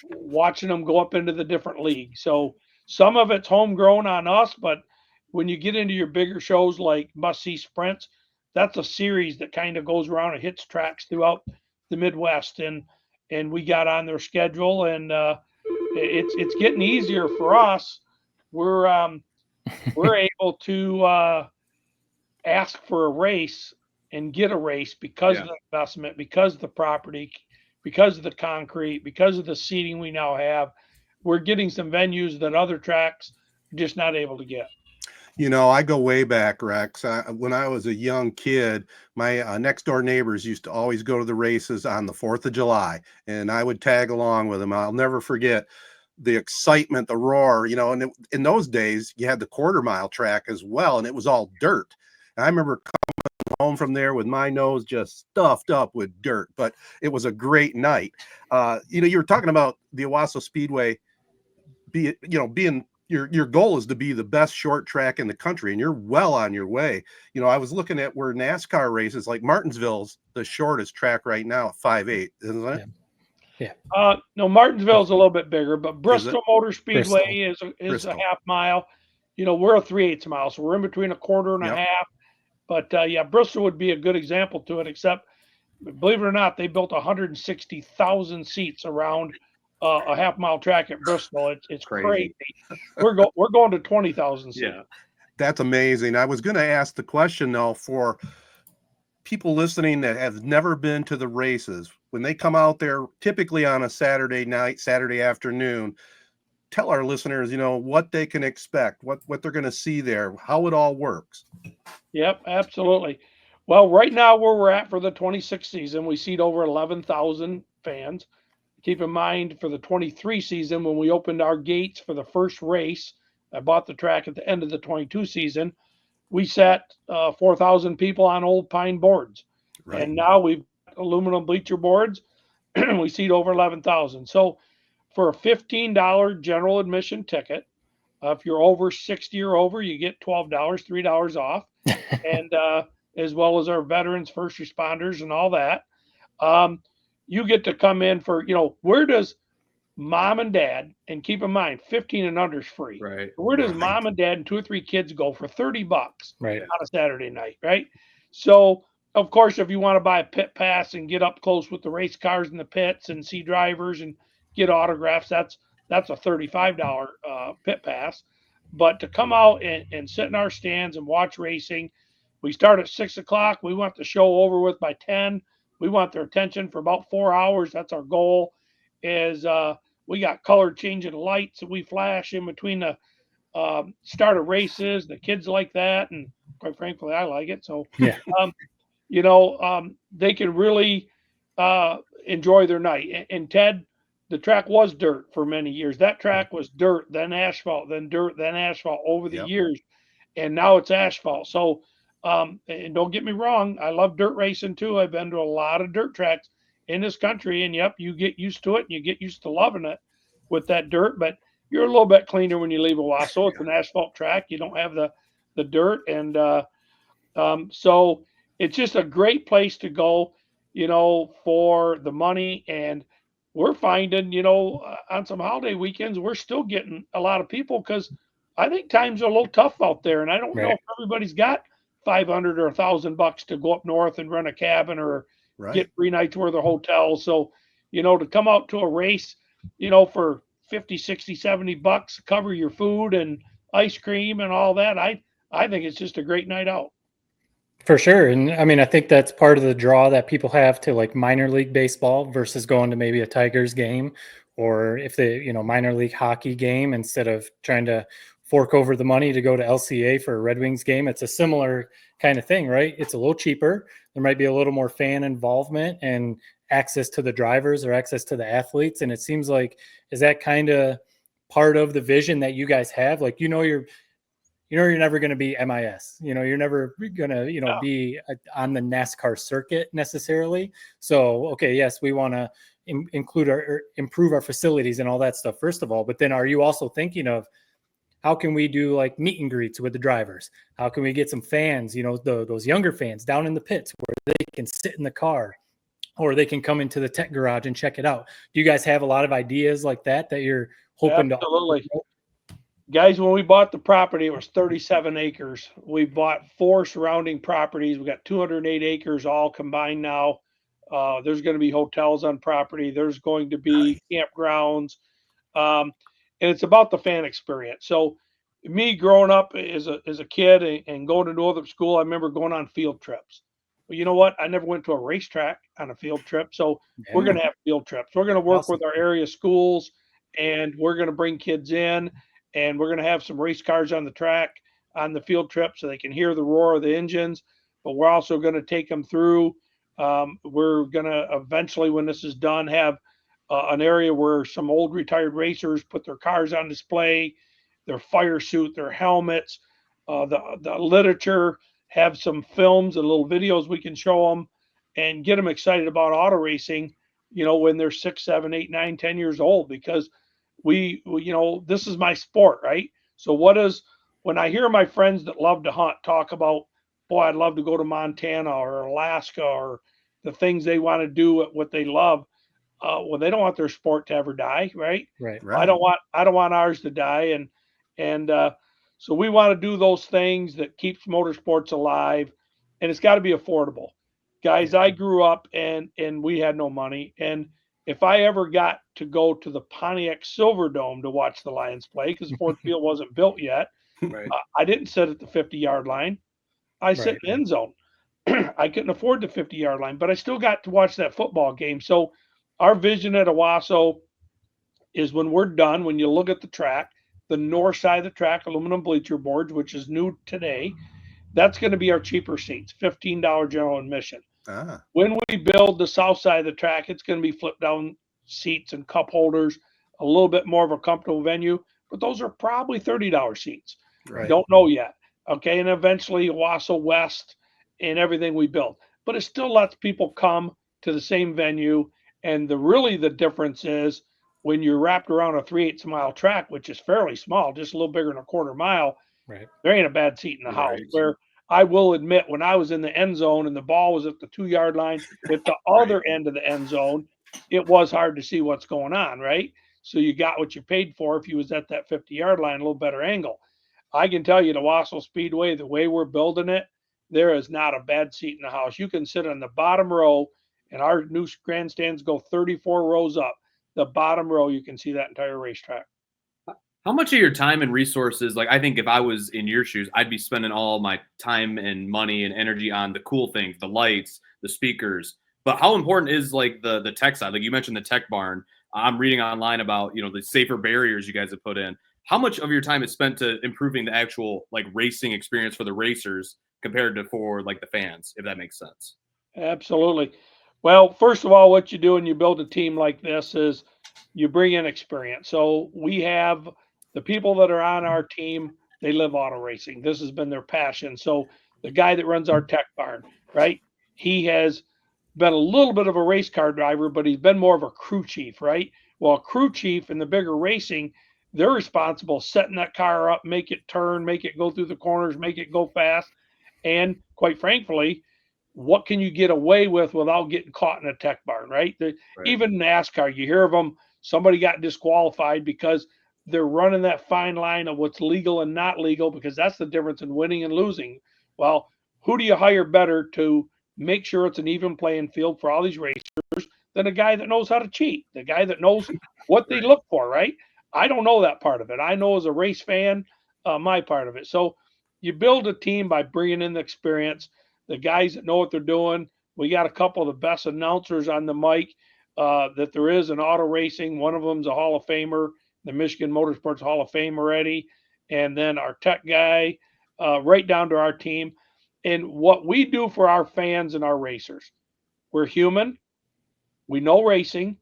[SPEAKER 4] watching them go up into the different leagues. So some of it's homegrown on us, but when you get into your bigger shows like Must See Sprints, that's a series that kind of goes around and hits tracks throughout the Midwest, and we got on their schedule, and it's getting easier for us. We're able to ask for a race and get a race because of the investment, because of the property, because of the concrete, because of the seating we now have. We're getting some venues that other tracks are just not able to get.
[SPEAKER 1] I go way back, Rex. When I was a young kid, my next door neighbors used to always go to the races on the 4th of July, and I would tag along with them. I'll never forget the excitement, the roar, and in those days you had the quarter-mile track as well, and it was all dirt. And I remember coming home from there with my nose just stuffed up with dirt, but it was a great night. You were talking about the Owosso Speedway being your goal is to be the best short track in the country, and you're well on your way. I was looking at where NASCAR races, like Martinsville's the shortest track right now at 5'8", isn't it?
[SPEAKER 4] Yeah. No, Martinsville's a little bit bigger, but Bristol Motor Speedway is a half mile. We're a 3/8 mile, so we're in between a quarter and a half. But Bristol would be a good example to it, except, believe it or not, they built 160,000 seats around a half mile track at Bristol. It's crazy. We're going to 20,000 seats.
[SPEAKER 2] Yeah,
[SPEAKER 1] that's amazing. I was going to ask the question though, for people listening that have never been to the races, when they come out there, typically on a Saturday night, Saturday afternoon, tell our listeners, what they can expect, what they're going to see there, how it all works.
[SPEAKER 4] Yep, absolutely. Well, right now where we're at for the 26th season, we seat over 11,000 fans. Keep in mind, for the 23 season, when we opened our gates for the first race, I bought the track at the end of the 22 season, we sat 4,000 people on old pine boards. Right. And now we've aluminum bleacher boards. We seat over 11,000. So for a $15 general admission ticket, if you're over 60 or over, you get $12, $3 off. And as well as our veterans, first responders, and all that. You get to come in for, where does mom and dad, and keep in mind, 15 and under is free.
[SPEAKER 2] Right.
[SPEAKER 4] Where does mom and dad and 2 or 3 kids go for $30
[SPEAKER 3] right.
[SPEAKER 4] on a Saturday night, right? So, of course, if you want to buy a pit pass and get up close with the race cars in the pits and see drivers and get autographs, that's a $35 pit pass. But to come out and sit in our stands and watch racing, we start at 6 o'clock. We want the show over with by 10. We want their attention for about 4 hours. That's our goal. Is we got color changing lights that we flash in between the start of races. The kids like that, and quite frankly, I like it. So, they can really enjoy their night. And Ted, the track was dirt for many years. That track was dirt, then asphalt, then dirt, then asphalt over the years, and now it's asphalt. So, and don't get me wrong, I love dirt racing too. I've been to a lot of dirt tracks. in this country, and yep, you get used to it and you get used to loving it with that dirt, but you're a little bit cleaner when you leave Owosso. It's an asphalt track. You don't have the dirt. And so it's just a great place to go, for the money. And we're finding, on some holiday weekends, we're still getting a lot of people because I think times are a little tough out there. And I don't know if everybody's got 500 or $1,000 to go up north and rent a cabin or get 3 nights worth of hotels. So, to come out to a race, for 50, 60, $70, cover your food and ice cream and all that. I think it's just a great night out.
[SPEAKER 3] For sure. And I mean, I think that's part of the draw that people have to like minor league baseball versus going to maybe a Tigers game, or if they, minor league hockey game, instead of trying to fork over the money to go to LCA for a Red Wings game. It's a similar kind of thing, right? It's a little cheaper. There might be a little more fan involvement and access to the drivers or access to the athletes. And it seems like, is that kind of part of the vision that you guys have? Like, you're never going to be MIS, you're never going to, be on the NASCAR circuit necessarily. So, okay, yes, we want to improve our facilities and all that stuff, first of all, but then are you also thinking of how can we do like meet and greets with the drivers? How can we get some fans, those younger fans down in the pits where they can sit in the car or they can come into the tech garage and check it out? Do you guys have a lot of ideas like that you're hoping
[SPEAKER 4] Absolutely. Guys, when we bought the property, it was 37 acres. We bought 4 surrounding properties. We got 208 acres all combined now. There's going to be hotels on property. There's going to be campgrounds. And it's about the fan experience. So me growing up as a kid and going to Northern School, I remember going on field trips. But you know what? I never went to a racetrack on a field trip. So we're going to have field trips. We're going to work with our area schools, and we're going to bring kids in, and we're going to have some race cars on the track on the field trip so they can hear the roar of the engines. But we're also going to take them through. We're going to eventually, when this is done, have an area where some old retired racers put their cars on display, their fire suit, their helmets, the literature, have some films and little videos we can show them and get them excited about auto racing, when they're 6, 7, 8, 9, 10 years old, because we this is my sport, right? So when I hear my friends that love to hunt talk about, boy, I'd love to go to Montana or Alaska or the things they want to do at what they love. Well, they don't want their sport to ever die, right?
[SPEAKER 3] Right.
[SPEAKER 4] I don't want ours to die, and so we want to do those things that keeps motorsports alive, and it's got to be affordable, guys. I grew up and we had no money, and if I ever got to go to the Pontiac Silverdome to watch the Lions play, because Ford Field wasn't built yet, I didn't sit at the 50-yard line. I sit in the end zone. I couldn't afford the 50-yard line, but I still got to watch that football game. So our vision at Owosso is when we're done, when you look at the track, the north side of the track, aluminum bleacher boards, which is new today, that's going to be our cheaper seats, $15 general admission. When we build the south side of the track, it's going to be flip down seats and cup holders, a little bit more of a comfortable venue, but those are probably $30 seats. Don't know yet. Okay. And eventually Owosso West and everything we build, but it still lets people come to the same venue. And the difference is when you're wrapped around a 3/8 mile track, which is fairly small, just a little bigger than a quarter mile, there ain't a bad seat in the house. Where I will admit, when I was in the end zone and the ball was at the 2-yard line at the other end of the end zone, it was hard to see what's going on, right? So you got what you paid for if you was at that 50-yard line, a little better angle. I can tell you, the Owosso Speedway, the way we're building it, there is not a bad seat in the house. You can sit on the bottom row, and our new grandstands go 34 rows up. The bottom row, you can see that entire racetrack.
[SPEAKER 2] How much of your time and resources, like I think if I was in your shoes, I'd be spending all my time and money and energy on the cool things, the lights, the speakers. But how important is like the tech side? Like you mentioned the tech barn. I'm reading online about, the safer barriers you guys have put in. How much of your time is spent to improving the actual like racing experience for the racers compared to for like the fans, if that makes sense?
[SPEAKER 4] Absolutely. Well, first of all, what you do when you build a team like this is you bring in experience. So we have the people that are on our team, they live auto racing. This has been their passion. So the guy that runs our tech barn, right? He has been a little bit of a race car driver, but he's been more of a crew chief, right? Well, a crew chief in the bigger racing, they're responsible setting that car up, make it turn, make it go through the corners, make it go fast. And quite frankly, what can you get away with without getting caught in a tech barn, right? Even NASCAR, you hear of them, somebody got disqualified because they're running that fine line of what's legal and not legal, because that's the difference in winning and losing. Well, who do you hire better to make sure it's an even playing field for all these racers than a guy that knows how to cheat, the guy that knows what they look for, right? I don't know that part of it. I know as a race fan, my part of it. So you build a team by bringing in the experience, the guys that know what they're doing. We got a couple of the best announcers on the mic that there is in auto racing. One of them's a Hall of Famer, the Michigan Motorsports Hall of Fame already. And then our tech guy, right down to our team. And what we do for our fans and our racers, we're human. We know racing,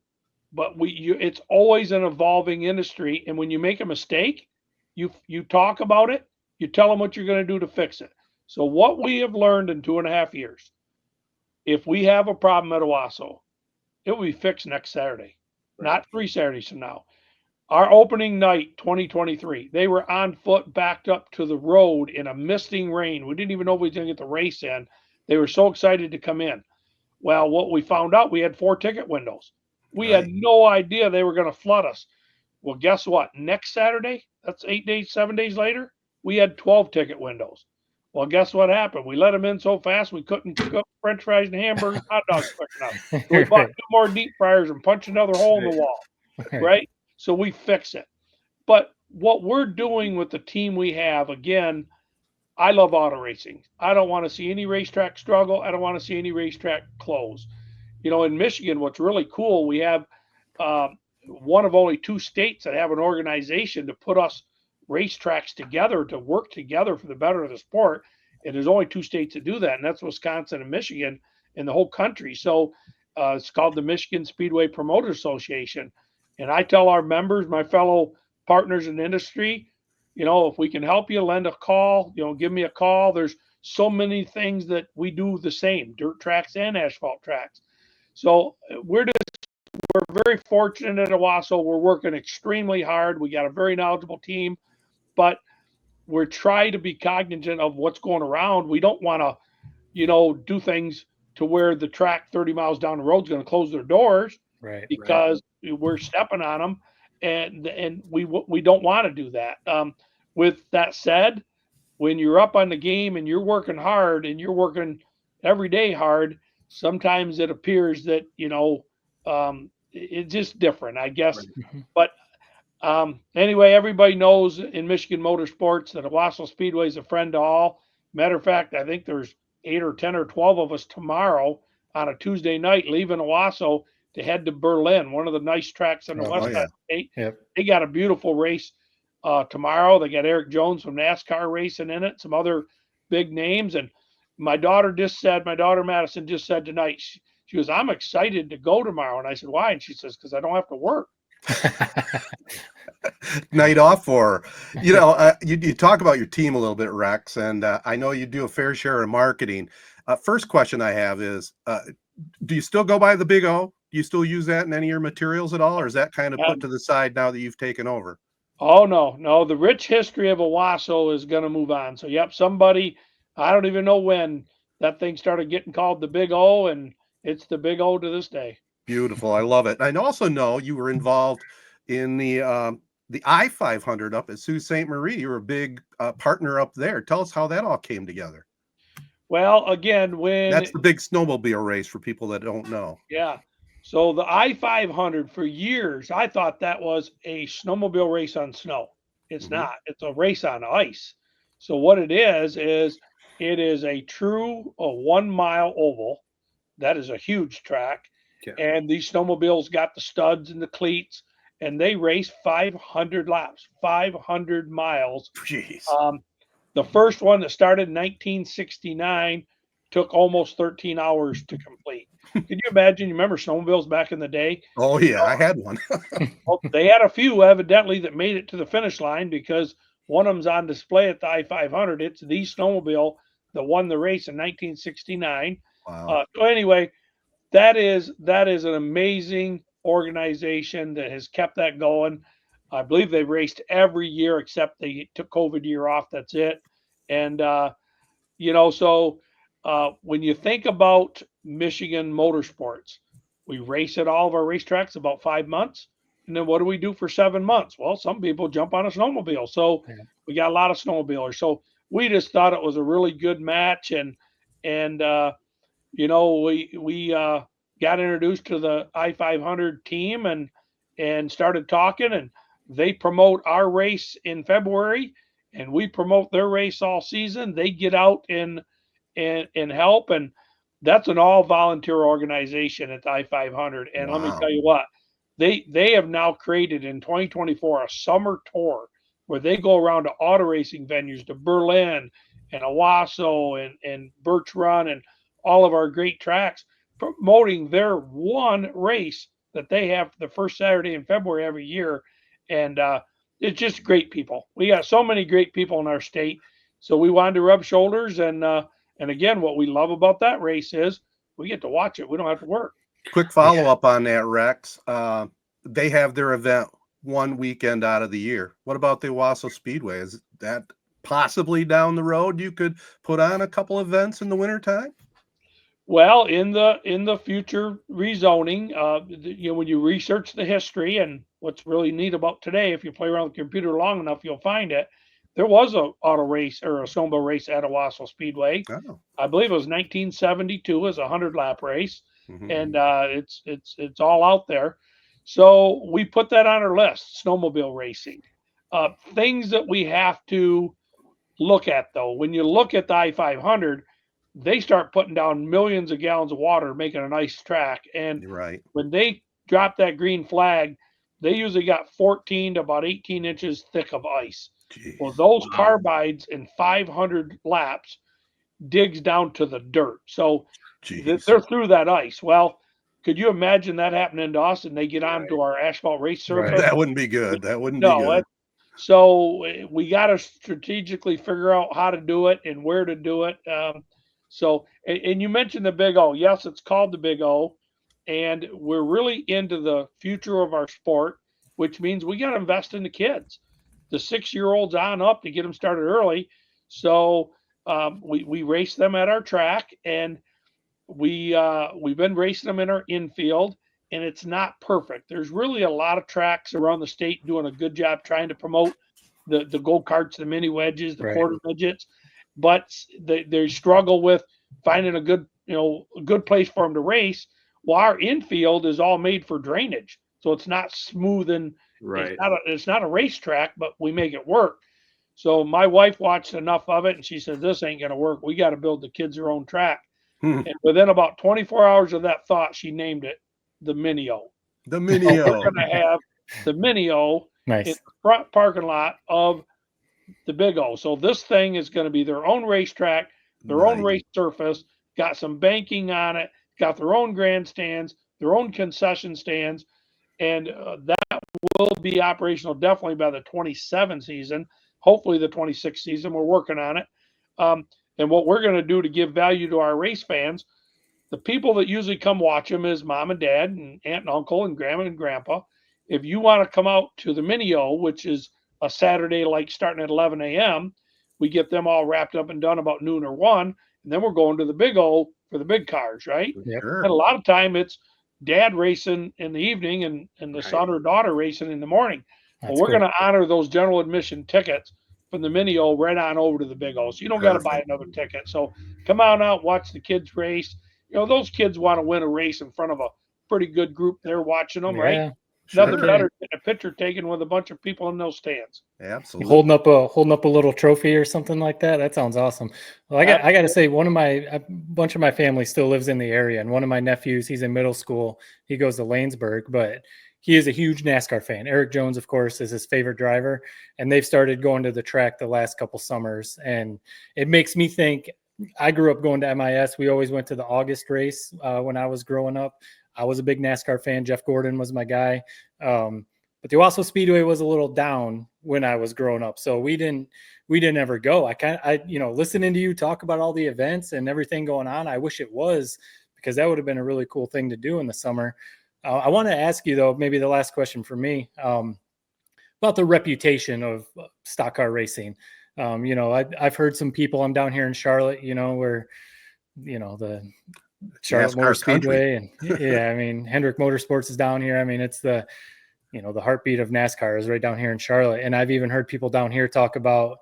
[SPEAKER 4] but it's always an evolving industry. And when you make a mistake, you talk about it, you tell them what you're going to do to fix it. So what we have learned in 2.5 years, if we have a problem at Owosso, it will be fixed next Saturday, not 3 Saturdays from now. Our opening night, 2023, they were on foot, backed up to the road in a misting rain. We didn't even know if we were going to get the race in. They were so excited to come in. Well, what we found out, we had 4 ticket windows. We had no idea they were going to flood us. Well, guess what? Next Saturday, that's 7 days later, we had 12 ticket windows. Well, guess what happened? We let them in so fast we couldn't cook French fries and hamburgers, hot dogs quick enough. So we bought 2 more deep fryers and punched another hole in the wall, right? So we fix it. But what we're doing with the team we have, again, I love auto racing. I don't want to see any racetrack struggle. I don't want to see any racetrack close. You know, in Michigan, what's really cool, we have one of only 2 states that have an organization to put us racetracks together, to work together for the better of the sport. And there's only 2 states that do that, and that's Wisconsin and Michigan in the whole country. So it's called the Michigan Speedway Promoters Association. And I tell our members, my fellow partners in the industry, you know, if we can help you, lend a call, you know, give me a call. There's so many things that we do the same, dirt tracks and asphalt tracks. So we're very fortunate at Owosso. We're working extremely hard. We got a very knowledgeable team, but we're trying to be cognizant of what's going around. We don't want to, you know, do things to where the track 30 miles down the road is going to close their doors,
[SPEAKER 3] right?
[SPEAKER 4] Because we're stepping on them, and we don't want to do that. With that said, when you're up on the game and you're working hard and you're working every day hard, sometimes it appears that, you know, it's just different, I guess. But anyway, everybody knows in Michigan motorsports that Owosso Speedway is a friend to all. Matter of fact, I think there's 8 or 10 or 12 of us tomorrow on a Tuesday night leaving Owosso to head to Berlin, one of the nice tracks on the west side of the state.
[SPEAKER 3] Yep.
[SPEAKER 4] They got a beautiful race tomorrow. They got Eric Jones from NASCAR racing in it, some other big names. And my daughter Madison just said tonight, she goes, I'm excited to go tomorrow. And I said, why? And she says, because I don't have to work.
[SPEAKER 1] Night off for her. You know, you talk about your team a little bit, Rex, and I know you do a fair share of marketing. First question I have is, do you still go by the Big O? Do you still use that in any of your materials at all, or is that kind of put to the side now that you've taken over?
[SPEAKER 4] Oh, no. The rich history of Owosso is going to move on. So, yep, somebody, I don't even know when that thing started getting called the Big O, and it's the Big O to this day.
[SPEAKER 1] Beautiful. I love it. I also know you were involved in the I-500 up at Sault Ste. Marie. You were a big partner up there. Tell us how that all came together.
[SPEAKER 4] Well, again,
[SPEAKER 1] that's the big snowmobile race for people that don't know.
[SPEAKER 4] Yeah. So the I-500, for years, I thought that was a snowmobile race on snow. It's not. It's a race on ice. So what it is it is a true 1 mile oval. That is a huge track. Yeah. And these snowmobiles got the studs and the cleats, and they race 500 laps, 500 miles.
[SPEAKER 1] Jeez.
[SPEAKER 4] The first one that started in 1969 took almost 13 hours to complete. Could you imagine? You remember snowmobiles back in the day?
[SPEAKER 1] Oh, yeah, I had one.
[SPEAKER 4] Well, they had a few, evidently, that made it to the finish line, because one of them's on display at the I-500. It's the snowmobile that won the race in 1969.
[SPEAKER 1] Wow.
[SPEAKER 4] So anyway, that is an amazing organization that has kept that going. I believe they've raced every year except they took COVID year off. That's it. And so when you think about Michigan motorsports, we race at all of our racetracks about 5 months. And then what do we do for 7 months? Well, some people jump on a snowmobile. So we got a lot of snowmobilers. So we just thought it was a really good match. And we got introduced to the I-500 team and started talking, and they promote our race in February and we promote their race all season. They get out and help, and that's an all volunteer organization at the I-500. And Let me tell you what, they have now created in 2024 a summer tour where they go around to auto racing venues, to Berlin and Owosso and Birch Run and all of our great tracks, promoting their one race that they have the first Saturday in February every year. And it's just great people. We got so many great people in our state. So we wanted to rub shoulders. And again, what we love about that race is we get to watch it. We don't have to work.
[SPEAKER 1] Quick follow-up on that, Rex. They have their event one weekend out of the year. What about the Owosso Speedway? Is that possibly down the road you could put on a couple events in the wintertime?
[SPEAKER 4] Well, in the future rezoning, when you research the history, and what's really neat about today, if you play around with the computer long enough, you'll find it. There was a auto race or a snowmobile race at Owosso Speedway.
[SPEAKER 1] Oh.
[SPEAKER 4] I believe it was 1972 as a 100-lap race,
[SPEAKER 1] Mm-hmm.
[SPEAKER 4] and it's all out there. So we put that on our list: snowmobile racing. Things that we have to look at, though, when you look at the I-500. They start putting down millions of gallons of water, making a nice track. And
[SPEAKER 1] right,
[SPEAKER 4] when they drop that green flag, they usually got 14 to about 18 inches thick of ice.
[SPEAKER 1] Jeez.
[SPEAKER 4] Well, those carbides in 500 laps digs down to the dirt. So they're through that ice. Well, could you imagine that happening to us and they get onto our asphalt race surface?
[SPEAKER 1] Right. That wouldn't be good. That wouldn't be good.
[SPEAKER 4] So we got to strategically figure out how to do it and where to do it. So, and you mentioned the Big O. Yes, it's called the Big O, and we're really into the future of our sport, which means we got to invest in the kids, the 6-year-olds on up, to get them started early. So we race them at our track, and we've been racing them in our infield, and it's not perfect. There's really a lot of tracks around the state doing a good job trying to promote the go-karts, the mini wedges, the quarter midgets. But they struggle with finding a good place for them to race. Well, our infield is all made for drainage, so it's not smooth and it's not a racetrack, but we make it work. So my wife watched enough of it, and she said, "This ain't going to work. We got to build the kids their own track." And within about 24 hours of that thought, she named it the Mini O.
[SPEAKER 1] The Mini O.
[SPEAKER 4] So we're going to have the Mini O in the front parking lot of the Big O. So this thing is going to be their own racetrack, their own race surface, got some banking on it, got their own grandstands, their own concession stands, and that will be operational definitely by the 27 season, hopefully the 26 season. We're working on it. And what we're going to do to give value to our race fans, the people that usually come watch them is mom and dad and aunt and uncle and grandma and grandpa. If you want to come out to the Mini O, which is a Saturday, like starting at 11 a.m., we get them all wrapped up and done about noon or 1, and then we're going to the Big O for the big cars, right?
[SPEAKER 1] Sure.
[SPEAKER 4] And a lot of time it's dad racing in the evening and the son or daughter racing in the morning. Well, we're going to honor those general admission tickets from the Mini O right on over to the Big O. So you don't got to buy another ticket. So come on out, watch the kids race. Those kids want to win a race in front of a pretty good group. They're watching them, right? Nothing better than a picture taken with a bunch of people in those stands.
[SPEAKER 1] Absolutely.
[SPEAKER 3] Holding up a little trophy or something like that. That sounds awesome. Well, I got to say, a bunch of my family still lives in the area, and one of my nephews, he's in middle school. He goes to Lanesburg, but he is a huge NASCAR fan. Eric Jones, of course, is his favorite driver, and they've started going to the track the last couple summers. And it makes me think, I grew up going to MIS. We always went to the August race when I was growing up. I was a big NASCAR fan. Jeff Gordon was my guy. But the Owosso Speedway was a little down when I was growing up. So we didn't ever go. Listening to you talk about all the events and everything going on, I wish it was because that would have been a really cool thing to do in the summer. I want to ask you, though, maybe the last question for me, about the reputation of stock car racing. I've heard some people, I'm down here in Charlotte, where, the Charlotte Motor Speedway, and I mean, Hendrick Motorsports is down here. I mean, it's the heartbeat of NASCAR is right down here in Charlotte. And I've even heard people down here talk about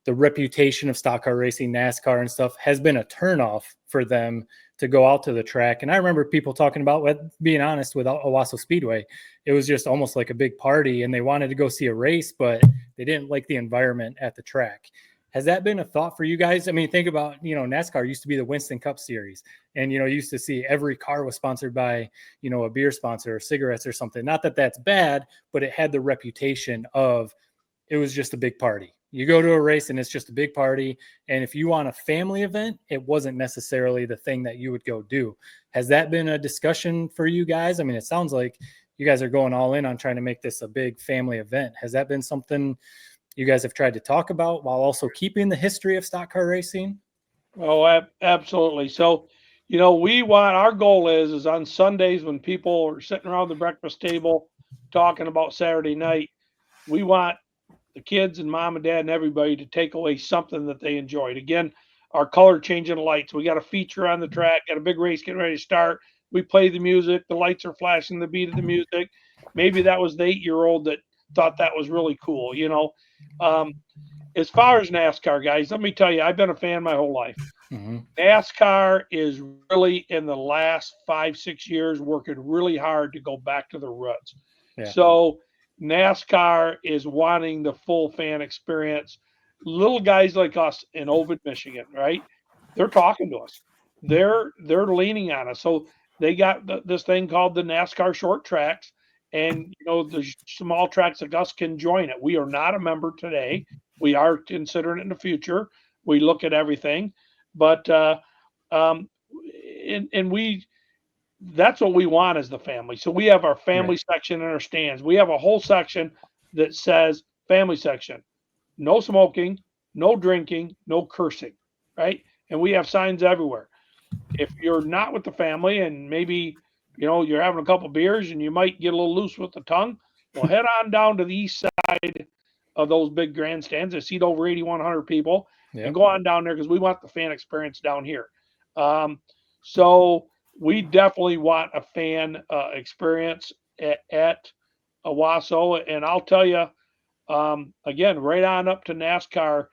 [SPEAKER 3] the reputation of stock car racing, NASCAR and stuff has been a turnoff for them to go out to the track. And I remember people talking about, being honest, with Owosso Speedway, it was just almost like a big party and they wanted to go see a race, but they didn't like the environment at the track. Has that been a thought for you guys? I mean, think about, NASCAR used to be the Winston Cup Series, and, you used to see every car was sponsored by, a beer sponsor or cigarettes or something. Not that that's bad, but it had the reputation of, it was just a big party. You go to a race and it's just a big party. And if you want a family event, it wasn't necessarily the thing that you would go do. Has that been a discussion for you guys? I mean, it sounds like you guys are going all in on trying to make this a big family event. Has that been something you guys have tried to talk about while also keeping the history of stock car racing?
[SPEAKER 4] Oh, absolutely. So, our goal is on Sundays when people are sitting around the breakfast table talking about Saturday night, we want the kids and mom and dad and everybody to take away something that they enjoyed. Again, our color changing lights. We got a feature on the track, got a big race getting ready to start. We play the music. The lights are flashing, the beat of the music. Maybe that was the 8-year-old that thought that was really cool. As far as NASCAR, guys, let me tell you, I've been a fan my whole life. Mm-hmm. NASCAR is really, in the last 5-6 years, working really hard to go back to the roots. Yeah. So NASCAR is wanting the full fan experience. Little guys like us in Ovid, Michigan, right? They're talking to us. They're leaning on us. So they got this thing called the NASCAR short tracks, and the small tracks like us can join it. We are not a member today. We are considering it in the future. We look at everything, but that's what we want as the family. So we have our family section in our stands. We have a whole section that says family section, no smoking, no drinking, no cursing, right? And we have signs everywhere. If you're not with the family and maybe, you're having a couple beers and you might get a little loose with the tongue, well, head on down to the east side of those big grandstands that seat over 8,100 people and go on down there, because we want the fan experience down here. So we definitely want a fan experience at Owosso. And I'll tell you, again, right on up to NASCAR,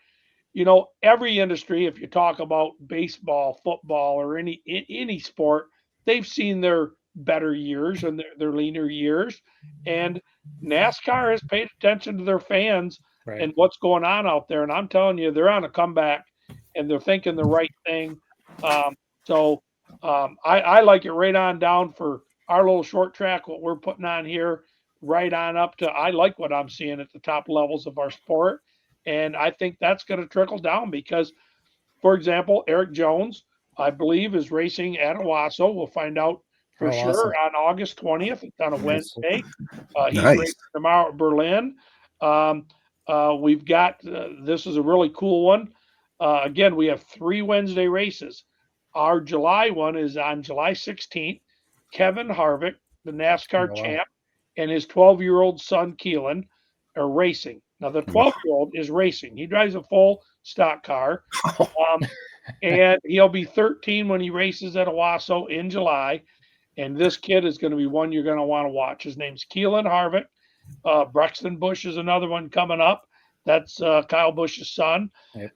[SPEAKER 4] every industry, if you talk about baseball, football, or any sport, they've seen their better years and their leaner years. And NASCAR has paid attention to their fans and what's going on out there. And I'm telling you, they're on a comeback and they're thinking the right thing. I like it right on down for our little short track, what we're putting on here, right on up to, I like what I'm seeing at the top levels of our sport. And I think that's going to trickle down because, for example, Eric Jones, I believe, is racing at Owosso. We'll find out for sure on August 20th. It's on a Wednesday. He's racing tomorrow at Berlin. We've got, this is a really cool one. Again, we have 3 Wednesday races. Our July one is on July 16th. Kevin Harvick, the NASCAR champ, and his 12-year-old son, Keelan, are racing. Now, the 12-year-old is racing. He drives a full stock car. And he'll be 13 when he races at Owosso in July. And this kid is going to be one you're going to want to watch. His name's Keelan Harvick. Braxton Bush is another one coming up. That's Kyle Busch's son. Yep.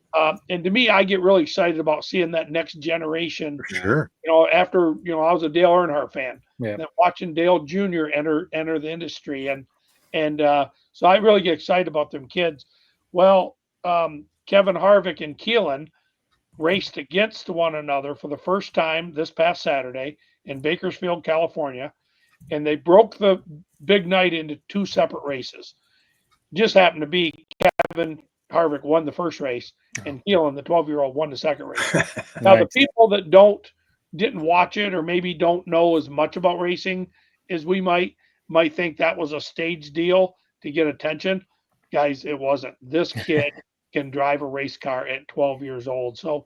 [SPEAKER 4] And to me, I get really excited about seeing that next generation.
[SPEAKER 1] For sure.
[SPEAKER 4] After, I was a Dale Earnhardt fan. Yep. And watching Dale Jr. enter the industry. And so I really get excited about them kids. Well, Kevin Harvick and Keelan raced against one another for the first time this past Saturday in Bakersfield, California. And they broke the big night into 2 separate races. Just happened to be Kevin Harvick won the first race and Keelan, the 12-year-old, won the second race. Now, the people that didn't watch it or maybe don't know as much about racing as we might think that was a staged deal to get attention. Guys, it wasn't. This kid can drive a race car at 12 years old. So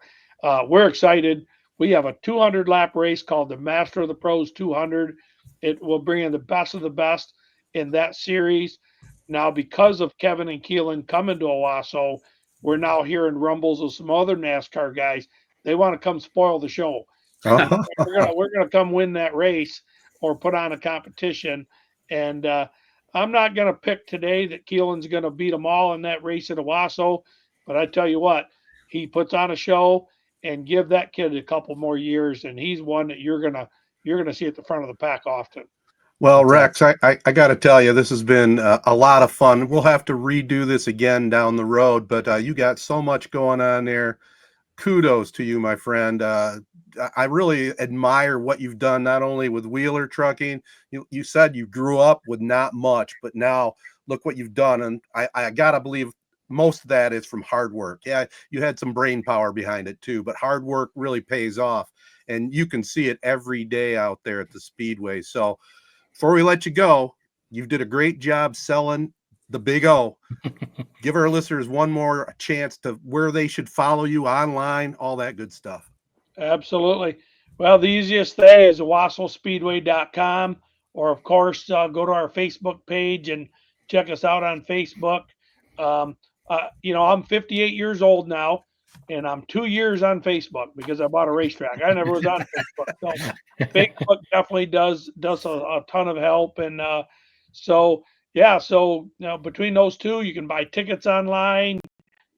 [SPEAKER 4] we're excited. We have a 200 lap race called the Master of the Pros 200. It will bring in the best of the best in that series. Now, because of Kevin and Keelan coming to Owosso, we're now hearing rumbles of some other NASCAR guys. They want to come spoil the show. So we're gonna come win that race or put on a competition. And I'm not gonna pick today that Keelan's gonna beat them all in that race at Owosso, but I tell you what, he puts on a show, and give that kid a couple more years, and he's one that you're gonna see at the front of the pack often.
[SPEAKER 1] Well, Rex, I got to tell you, this has been a lot of fun. We'll have to redo this again down the road, but you got so much going on there. Kudos to you, my friend. I really admire what you've done, not only with Wheeler Trucking. You said you grew up with not much, but now look what you've done. And I got to believe most of that is from hard work. Yeah, you had some brain power behind it too, but hard work really pays off. And you can see it every day out there at the Speedway. So before we let you go, you did a great job selling the Big O. Give our listeners one more chance to where they should follow you online, all that good stuff.
[SPEAKER 4] Absolutely. Well, the easiest thing is OwossoSpeedway.com, or of course, go to our Facebook page and check us out on Facebook. I'm 58 years old now, and I'm 2 years on Facebook because I bought a racetrack. I never was on Facebook. So Facebook definitely does a ton of help. And so between those two, you can buy tickets online.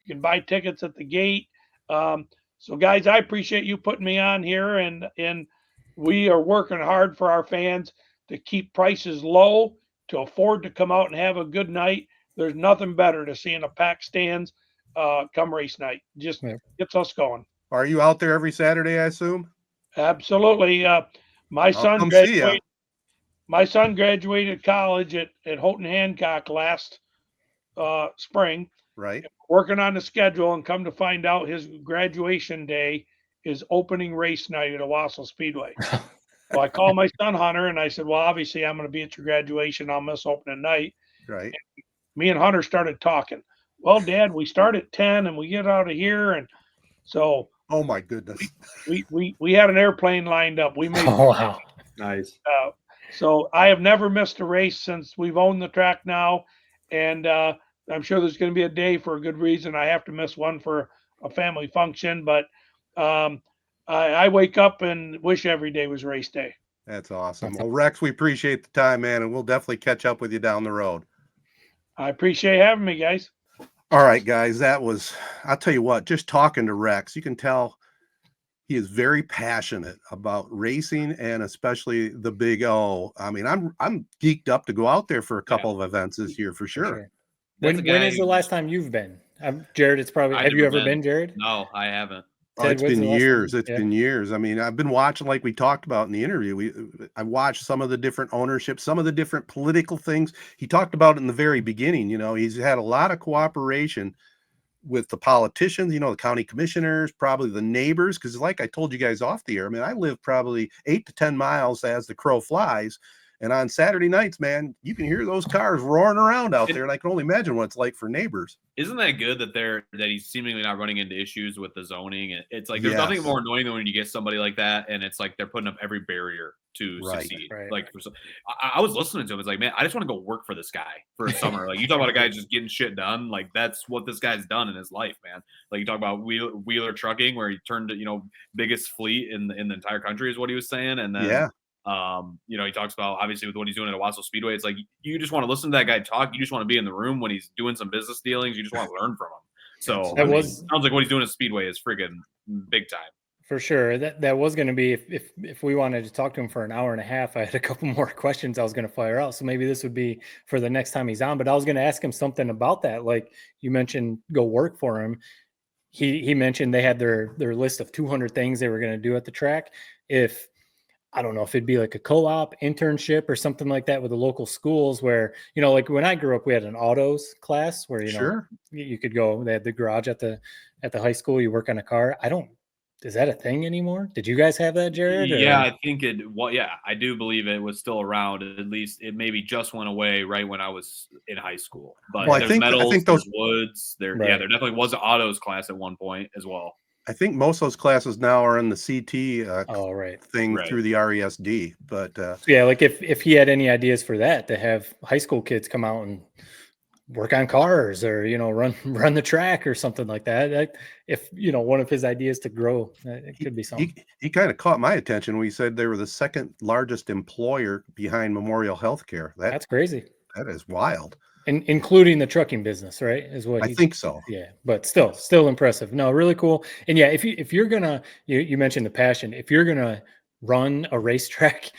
[SPEAKER 4] You can buy tickets at the gate. So guys, I appreciate you putting me on here, and we are working hard for our fans to keep prices low, to afford to come out and have a good night. There's nothing better to seeing a packed stands come race night. Just gets us going.
[SPEAKER 1] Are you out there every Saturday, I assume?
[SPEAKER 4] Absolutely. My son graduated college at Houghton Hancock last spring.
[SPEAKER 1] Right.
[SPEAKER 4] Working on the schedule, and come to find out his graduation day is opening race night at Owosso Speedway. So I called my son Hunter and I said, well, obviously I'm going to be at your graduation. I'll miss opening night.
[SPEAKER 1] Right.
[SPEAKER 4] And me and Hunter started talking. Well, Dad, we start at 10 and we get out of here. And so,
[SPEAKER 1] oh my goodness,
[SPEAKER 4] we had an airplane lined up. We made
[SPEAKER 3] wow, nice.
[SPEAKER 4] So I have never missed a race since we've owned the track now, and I'm sure there's going to be a day for a good reason I have to miss one for a family function. But I wake up and wish every day was race day.
[SPEAKER 1] That's awesome. Well, Rex, we appreciate the time, man, and we'll definitely catch up with you down the road.
[SPEAKER 4] I appreciate having me, guys.
[SPEAKER 1] All right, guys, I'll tell you what, just talking to Rex, you can tell he is very passionate about racing, and especially the Big O. I mean, I'm geeked up to go out there for a couple of events this year for sure.
[SPEAKER 3] When is the last time you've been? Jared, it's probably, have you ever been, Jared?
[SPEAKER 2] No, I haven't.
[SPEAKER 1] It's been years. It's been years. I mean, I've been watching, like we talked about in the interview. I watched some of the different ownership, some of the different political things. He talked about it in the very beginning. He's had a lot of cooperation with the politicians, the county commissioners, probably the neighbors. Because like I told you guys off the air, I mean, I live probably 8 to 10 miles as the crow flies. And on Saturday nights, man, you can hear those cars roaring around out there, and I can only imagine what it's like for neighbors.
[SPEAKER 2] Isn't that good that he's seemingly not running into issues with the zoning? It's like there's nothing more annoying than when you get somebody like that, and it's like they're putting up every barrier to succeed.
[SPEAKER 3] Right.
[SPEAKER 2] Like I was listening to him. It's like, man, I just want to go work for this guy for a summer. Like you talk about a guy just getting shit done. Like that's what this guy's done in his life, man. Like you talk about Wheeler Trucking, where he turned biggest fleet in the entire country is what he was saying, and then he talks about obviously with what he's doing at Owosso Speedway. It's like you just want to listen to that guy talk. You just want to be in the room when he's doing some business dealings. You just want to learn from him. So sounds like what he's doing at Speedway is friggin' big time.
[SPEAKER 3] For sure. That was going to be if we wanted to talk to him for an hour and a half. I had a couple more questions I was going to fire out. So maybe this would be for the next time he's on. But I was going to ask him something about that. Like you mentioned, go work for him. He mentioned they had their list of 200 things they were going to do at the track. I don't know if it'd be like a co-op internship or something like that with the local schools where, like when I grew up, we had an autos class where, you could go, they had the garage at the high school, you work on a car. Is that a thing anymore? Did you guys have that, Jared?
[SPEAKER 2] Yeah, I think I do believe it was still around. At least it maybe just went away right when I was in high school. But there's metals, there's woods. There definitely was an autos class at one point as well.
[SPEAKER 1] I think most of those classes now are in the CT
[SPEAKER 3] Oh, right.
[SPEAKER 1] thing
[SPEAKER 2] Right.
[SPEAKER 1] through the RESD. But
[SPEAKER 3] Yeah, like if he had any ideas for that, to have high school kids come out and work on cars, or run the track or something like that. If one of his ideas to grow, it could be something.
[SPEAKER 1] he kind of caught my attention when he said they were the second largest employer behind Memorial Healthcare.
[SPEAKER 3] That's crazy.
[SPEAKER 1] That is wild.
[SPEAKER 3] And including the trucking business, right? Is what
[SPEAKER 1] I think so.
[SPEAKER 3] Yeah, but still impressive. No, really cool. And yeah, if you're gonna, you mentioned the passion. If you're gonna run a racetrack,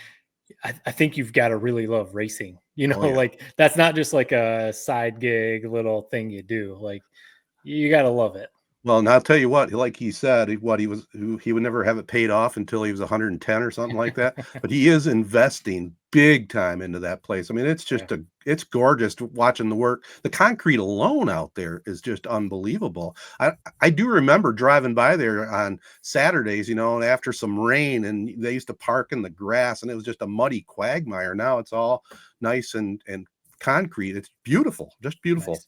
[SPEAKER 3] I think you've got to really love racing.
[SPEAKER 1] Oh, yeah.
[SPEAKER 3] Like that's not just like a side gig little thing you do. Like you got to love it.
[SPEAKER 1] Well, and I'll tell you what, like he said, he would never have it paid off until he was 110 or something like that. But he is investing big time into that place. I mean, it's just it's gorgeous watching the work. The concrete alone out there is just unbelievable. I do remember driving by there on Saturdays, and after some rain, and they used to park in the grass, and it was just a muddy quagmire. Now it's all nice and concrete. It's beautiful, just beautiful.
[SPEAKER 3] Nice.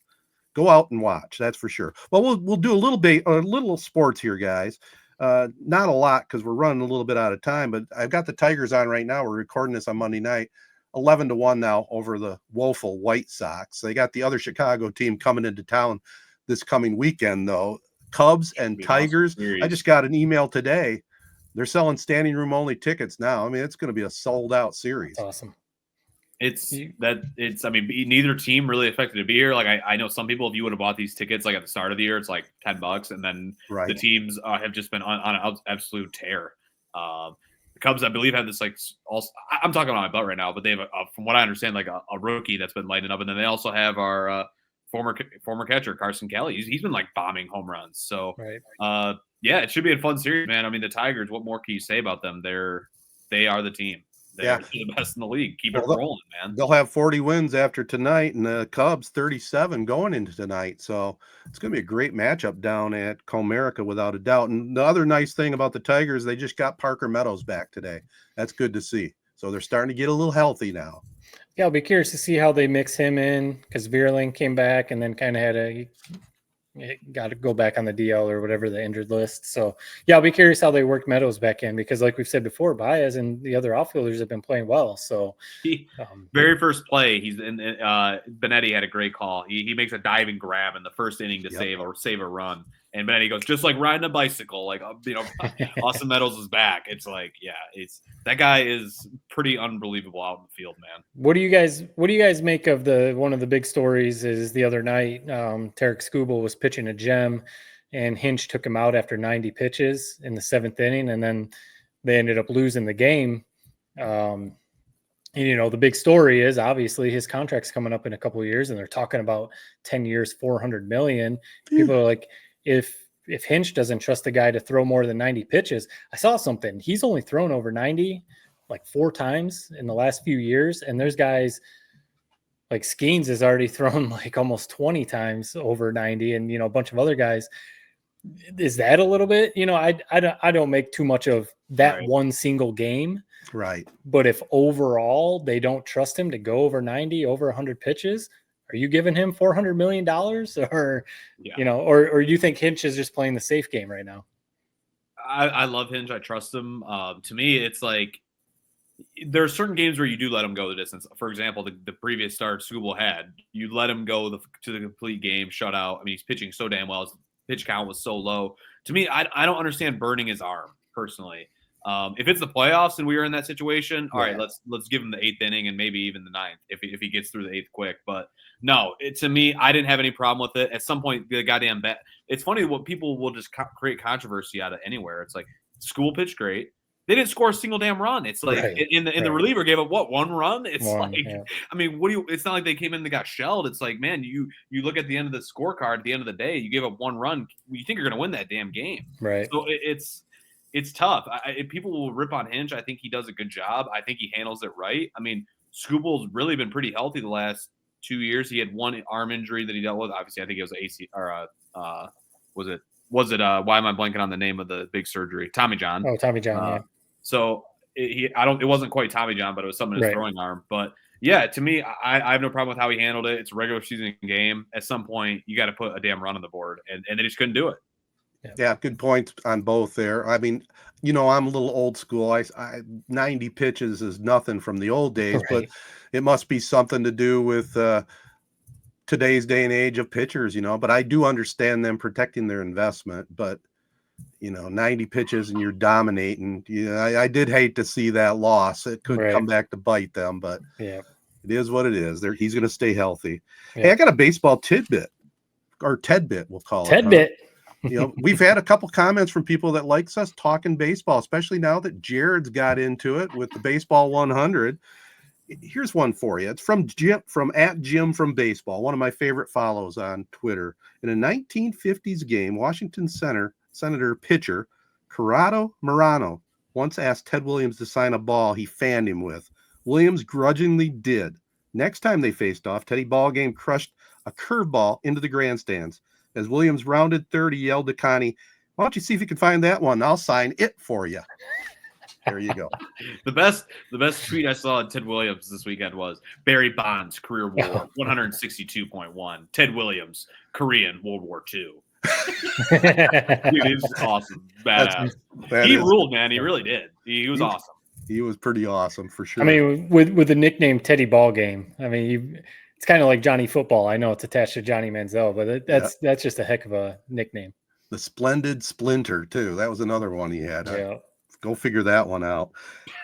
[SPEAKER 1] Go out and watch, that's for sure. Well, we'll do a little sports here, guys. Not a lot because we're running a little bit out of time, but I've got the Tigers on right now. We're recording this on Monday night, 11-1 now over the woeful White Sox. They got the other Chicago team coming into town this coming weekend, though. Cubs and Tigers.
[SPEAKER 2] Awesome.
[SPEAKER 1] I just got an email today. They're selling standing room only tickets now. I mean, it's going to be a sold out series.
[SPEAKER 3] That's awesome.
[SPEAKER 2] I mean, neither team really affected to be here. Like I know some people, if you would have bought these tickets like at the start of the year, it's like $10, and then the teams have just been on an absolute tear. The Cubs, I believe, have this like also. I'm talking about my butt right now, but they have from what I understand, like a rookie that's been lighting up, and then they also have our former catcher Carson Kelly. He's been like bombing home runs. So yeah, it should be a fun series, man. I mean, the Tigers. What more can you say about them? They are the team. They're the best in the league. Keep it rolling, man.
[SPEAKER 1] They'll have 40 wins after tonight, and the Cubs 37 going into tonight. So it's going to be a great matchup down at Comerica without a doubt. And the other nice thing about the Tigers, they just got Parker Meadows back today. That's good to see. So they're starting to get a little healthy now.
[SPEAKER 3] Yeah, I'll be curious to see how they mix him in, because Veerling came back and then kind of got to go back on the DL or whatever, the injured list. So yeah, I'll be curious how they work Meadows back in, because like we've said before, Baez and the other outfilders have been playing well. So
[SPEAKER 2] very first play, Benetti had a great call. He makes a diving grab in the first inning to save a run. And Benetti goes, just like riding a bicycle, like, Austin Meadows is back. It's like, that guy is pretty unbelievable out in the field, man.
[SPEAKER 3] What do you guys make of one of the big stories is the other night, Tarek Skubal was pitching a gem and Hinch took him out after 90 pitches in the 7th inning. And then they ended up losing the game. And, the big story is obviously his contract's coming up in a couple of years, and they're talking about 10 years, $400 million. People are like, if Hinch doesn't trust the guy to throw more than 90 pitches, I saw something. He's only thrown over 90 like 4 times in the last few years. And there's guys like Skeens has already thrown like almost 20 times over 90, and, a bunch of other guys. Is that a little bit, I don't make too much of that one single game.
[SPEAKER 1] Right.
[SPEAKER 3] But if overall they don't trust him to go over 90, over 100 pitches, are you giving him $400 million, or, or you think Hinch is just playing the safe game right now?
[SPEAKER 2] I love Hinch. I trust him. To me, it's like there are certain games where you do let him go the distance. For example, the previous start Skubal had, you let him go to the complete game, shutout. I mean, he's pitching so damn well. His pitch count was so low. To me, I don't understand burning his arm personally. If it's the playoffs and we are in that situation, all right, let's give him the 8th inning and maybe even the 9th if he gets through the 8th quick. But no, to me, I didn't have any problem with it. At some point, the goddamn bet. It's funny what people will just create controversy out of anywhere. It's like Skubal pitched great. They didn't score a single damn run. It's like the reliever gave up 1 run. It's I mean, it's not like they came in and they got shelled. It's like, man, you look at the end of the scorecard at the end of the day, you gave up 1 run. You think you're going to win that damn game.
[SPEAKER 3] Right.
[SPEAKER 2] So it's tough. People will rip on Hinch. I think he does a good job. I think he handles it right. I mean, Skubal's really been pretty healthy the last 2 years. He had 1 arm injury that he dealt with. Obviously, I think it was AC or was it why am I blanking on the name of the big surgery? Tommy John.
[SPEAKER 3] Oh, Tommy John. Yeah.
[SPEAKER 2] So it wasn't quite Tommy John, but it was something in his throwing arm. But yeah, to me, I have no problem with how he handled it. It's a regular season game. At some point, you got to put a damn run on the board, and they just couldn't do it.
[SPEAKER 1] Yeah, good points on both there. I mean, I'm a little old school. I 90 pitches is nothing from the old days, but
[SPEAKER 3] Right.
[SPEAKER 1] it must be something to do with today's day and age of pitchers, but I do understand them protecting their investment, but 90 pitches and you're dominating. I did hate to see that loss. It could come back to bite them, but
[SPEAKER 3] yeah,
[SPEAKER 1] it is what it is. He's going to stay healthy.
[SPEAKER 3] Yeah.
[SPEAKER 1] Hey, I got a baseball tidbit, or Tedbit, we'll call it.
[SPEAKER 3] Tedbit.
[SPEAKER 1] We've had a couple comments from people that likes us talking baseball, especially now that Jared's got into it with the Baseball 100. Here's one for you. It's from Jim, from @Jim from Baseball, one of my favorite follows on Twitter. In a 1950s game, Washington Senator pitcher Corrado Morano once asked Ted Williams to sign a ball he fanned him with. Williams grudgingly did. Next time they faced off, Teddy Ballgame crushed a curveball into the grandstands. As Williams rounded third, he yelled to Connie, "Why don't you see if you can find that one? I'll sign it for you." There you go.
[SPEAKER 2] The best tweet I saw on Ted Williams this weekend was Barry Bonds, career WAR 162.1. Ted Williams, Korean, World War II. Dude, he's awesome. Badass. He ruled, man. He really did. He was awesome.
[SPEAKER 1] He was pretty awesome for sure.
[SPEAKER 3] I mean, with the nickname Teddy Ballgame, I mean, it's kind of like Johnny Football. I know it's attached to Johnny Manziel, but that's just a heck of a nickname.
[SPEAKER 1] The Splendid Splinter, too. That was another one he had.
[SPEAKER 3] Yeah.
[SPEAKER 1] Go figure that one out.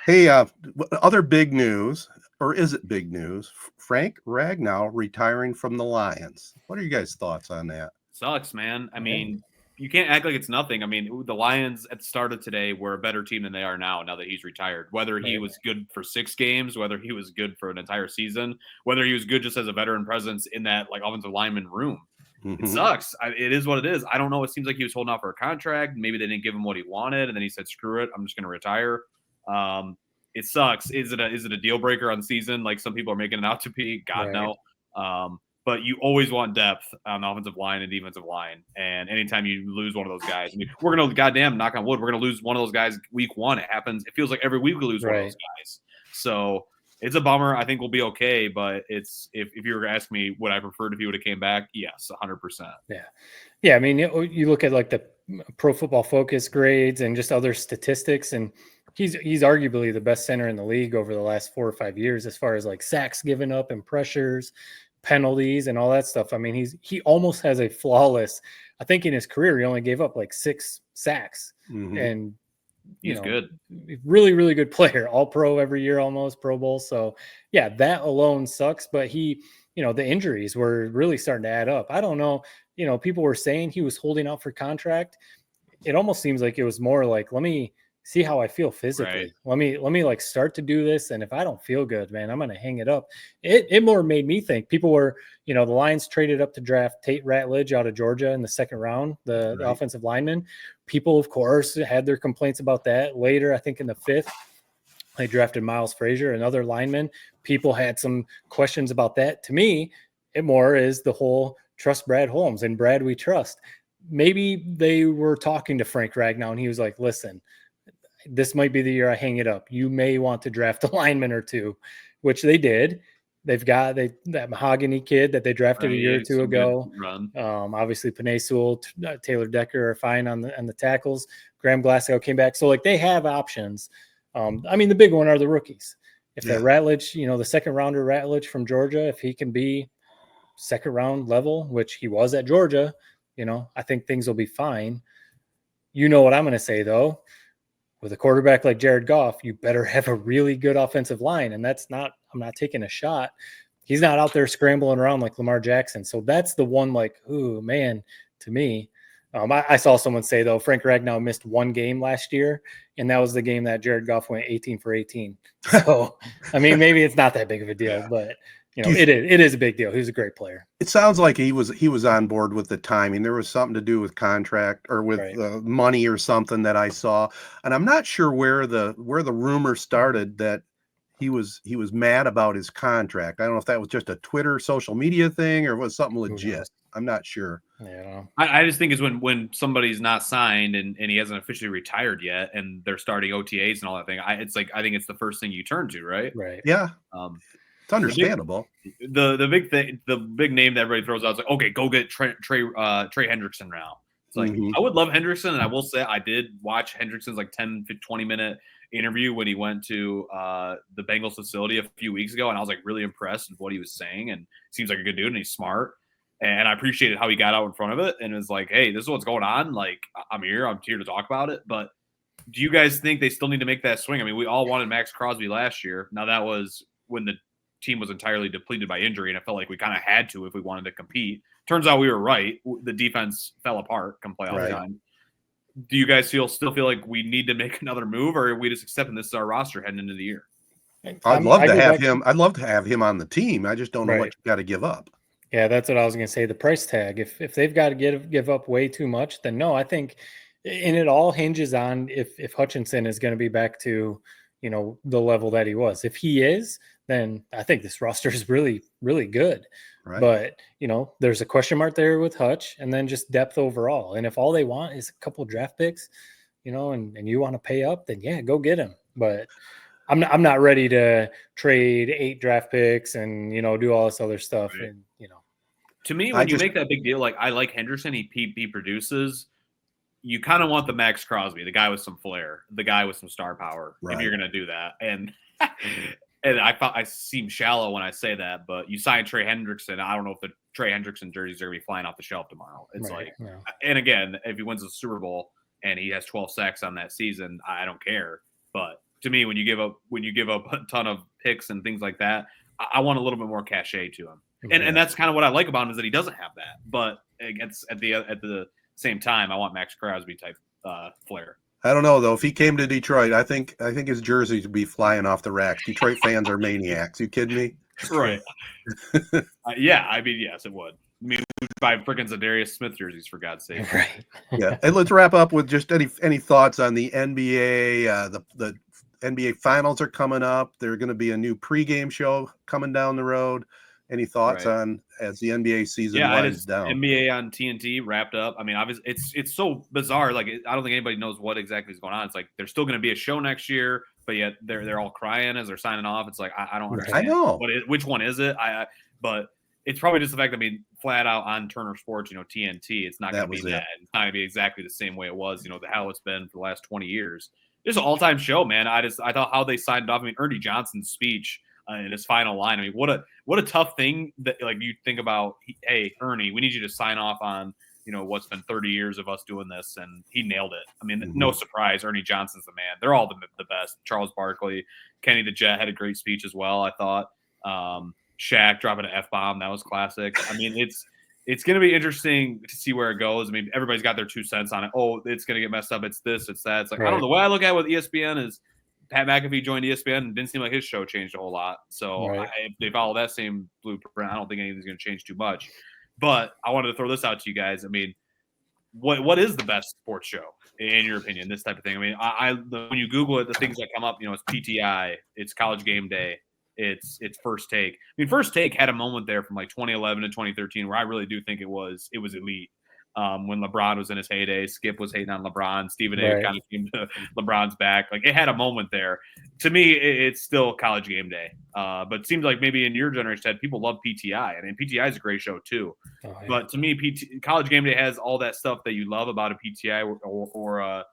[SPEAKER 1] Hey, other big news, or is it big news? Frank Ragnow retiring from the Lions. What are you guys' thoughts on that?
[SPEAKER 2] Sucks, man. I mean, you can't act like it's nothing. I mean, the Lions at the start of today were a better team than they are now that he's retired. Whether he was good for 6 games, whether he was good for an entire season, whether he was good just as a veteran presence in that offensive lineman room. It sucks. It is what it is. I don't know. It seems like he was holding out for a contract. Maybe they didn't give him what he wanted, and then he said, "Screw it, I'm just going to retire." It sucks. Is it a deal breaker on the season like some people are making it out to be? God, no. But you always want depth on the offensive line and defensive line. And anytime you lose one of those guys, we're going to goddamn knock on wood, we're going to lose one of those guys week 1. It happens. It feels like every week we lose one of those guys. So it's a bummer. I think we'll be okay. But it's if you were to ask me, would I prefer if he would have came back? Yes, 100%.
[SPEAKER 3] Yeah. Yeah. I mean, you look at the Pro Football Focus grades and just other statistics, and he's arguably the best center in the league over the last 4 or 5 years as far as sacks given up and pressures, penalties, and all that stuff. I mean, he almost has a flawless. I think in his career he only gave up 6 sacks, and
[SPEAKER 2] he's good.
[SPEAKER 3] Really, really good player. All pro every year, almost Pro Bowl. So yeah, that alone sucks. But the injuries were really starting to add up. I don't know. People were saying he was holding out for contract. It almost seems like it was more let me see how I feel physically. Right. Let me start to do this. And if I don't feel good, man, I'm going to hang it up. It more made me think people were, the Lions traded up to draft Tate Ratledge out of Georgia in the 2nd round, the offensive lineman. People, of course, had their complaints about that. Later, I think in the 5th, they drafted Miles Frazier, another lineman. People had some questions about that. To me, it more is the whole trust Brad Holmes, and Brad we trust. Maybe they were talking to Frank Ragnow and he was like, listen, this might be the year I hang it up. You may want to draft a lineman or 2, which they did. They've got that Mahogany kid that they drafted a year or 2 ago. Obviously, Penei Sewell, Taylor Decker are fine on the tackles. Graham Glasgow came back. So they have options. I mean, the big one are the rookies. If that Ratledge, the 2nd rounder Ratledge from Georgia, if he can be 2nd round level, which he was at Georgia, I think things will be fine. You know what I'm going to say though. With a quarterback like Jared Goff, you better have a really good offensive line. And I'm not taking a shot. He's not out there scrambling around like Lamar Jackson. So that's the one ooh, man, to me. I saw someone say, though, Frank Ragnow missed 1 game last year, and that was the game that Jared Goff went 18 for 18. So, I mean, maybe it's not that big of a deal, but it is a big deal. He was a great player. It
[SPEAKER 1] sounds like he was on board with the timing. There was something to do with contract or with money or something that I saw, and I'm not sure where the rumor started that he was mad about his contract. I don't know if that was just a Twitter social media thing or was something legit. I'm not sure.
[SPEAKER 3] Yeah,
[SPEAKER 2] I just think it's when somebody's not signed and he hasn't officially retired yet, and they're starting OTAs and all that thing. I think it's the first thing you turn to, right?
[SPEAKER 3] Right.
[SPEAKER 1] Yeah. It's understandable.
[SPEAKER 2] The big thing, the big name that everybody throws out is okay, go get Trey Hendrickson now. It's like, I would love Hendrickson, and I will say I did watch Hendrickson's like 10, 20-minute interview when he went to the Bengals facility a few weeks ago, and I was like really impressed with what he was saying, and seems like a good dude, and he's smart. And I appreciated how he got out in front of it and was like, hey, this is what's going on. Like, I'm here to talk about it. But do you guys think they still need to make that swing? I mean, we all wanted Max Crosby last year. Now, that was when the team was entirely depleted by injury, and I felt like we kind of had to if we wanted to compete. Turns out we were right. The defense fell apart come playoff time. Do you guys still feel like we need to make another move, or are we just accepting this as our roster heading into the year?
[SPEAKER 1] I'd love to have him. I'd love to have him on the team. I just don't know what you got to give up.
[SPEAKER 3] Yeah, that's what I was going to say. The price tag. If they've got to give up way too much, then no. I think, and it all hinges on if Hutchinson is going to be back to, the level that he was. If he is, then I think this roster is really, really good. Right. But there's a question mark there with Hutch, and then just depth overall. And if all they want is a couple of draft picks, and you want to pay up, then yeah, go get him. But I'm not ready to trade 8 draft picks and do all this other stuff. Right. And
[SPEAKER 2] to me, when you make that big deal, like I like Henderson, he produces. You kind of want the Max Crosby, the guy with some flair, the guy with some star power. Right. If you're going to do that, and I seem shallow when I say that, but you sign Trey Hendrickson. I don't know if the Trey Hendrickson jerseys are going to be flying off the shelf tomorrow. It's and again, if he wins the Super Bowl and he has 12 sacks on that season, I don't care. But to me, when you give up a ton of picks and things like that, I want a little bit more cachet to him. And that's kind of what I like about him, is that he doesn't have that. But at the same time, I want Max Crosby type flair.
[SPEAKER 1] I don't know though. If he came to Detroit, I think his jerseys would be flying off the racks. Detroit fans are maniacs. You kidding me?
[SPEAKER 2] Right. Yeah. I mean, yes, it would. I mean, we'd buy freaking Zadarius Smith jerseys, for God's sake.
[SPEAKER 3] Right.
[SPEAKER 1] Yeah. And let's wrap up with just any thoughts on the NBA. The NBA finals are coming up. There's going to be a new pregame show coming down the road. Any thoughts on as the NBA season winds down?
[SPEAKER 2] NBA on TNT wrapped up. I mean, obviously, it's so bizarre. Like, I don't think anybody knows what exactly is going on. It's like there's still going to be a show next year, but yet they're all crying as they're signing off. It's like I don't understand.
[SPEAKER 1] I know.
[SPEAKER 2] Which one is it? But it's probably just the fact that, I mean, flat out on Turner Sports, TNT, it's not going to be that. It's not going to be exactly the same way it was, the hell it's been for the last 20 years. It's an all-time show, man. I thought how they signed off. I mean, Ernie Johnson's speech in his final line. I mean, what a tough thing that, like, you think about. Hey, Ernie, we need you to sign off on what's been 30 years of us doing this, and he nailed it. I mean, no surprise, Ernie Johnson's the man. They're all the best. Charles Barkley, Kenny the Jet had a great speech as well, I thought. Shaq dropping an F-bomb, that was classic. I mean, it's going to be interesting to see where it goes. I mean, everybody's got their 2 cents on it. Oh, it's going to get messed up. It's this, it's that. It's like, I don't know. The way I look at it with ESPN is Pat McAfee joined ESPN and didn't seem like his show changed a whole lot. So if they follow that same blueprint, I don't think anything's going to change too much. But I wanted to throw this out to you guys. I mean, what is the best sports show in your opinion? This type of thing. I mean, when you Google it, the things that come up, it's PTI, it's College Game Day, it's First Take. I mean, First Take had a moment there from like 2011 to 2013 where I really do think it was elite. When LeBron was in his heyday, Skip was hating on LeBron. Stephen A. kind of came to LeBron's back. Like, it had a moment there. To me, it's still College Game Day. But it seems like maybe in your generation, Ted, people love PTI. I mean, PTI is a great show too. Oh, yeah. But to me, College Game Day has all that stuff that you love about a PTI or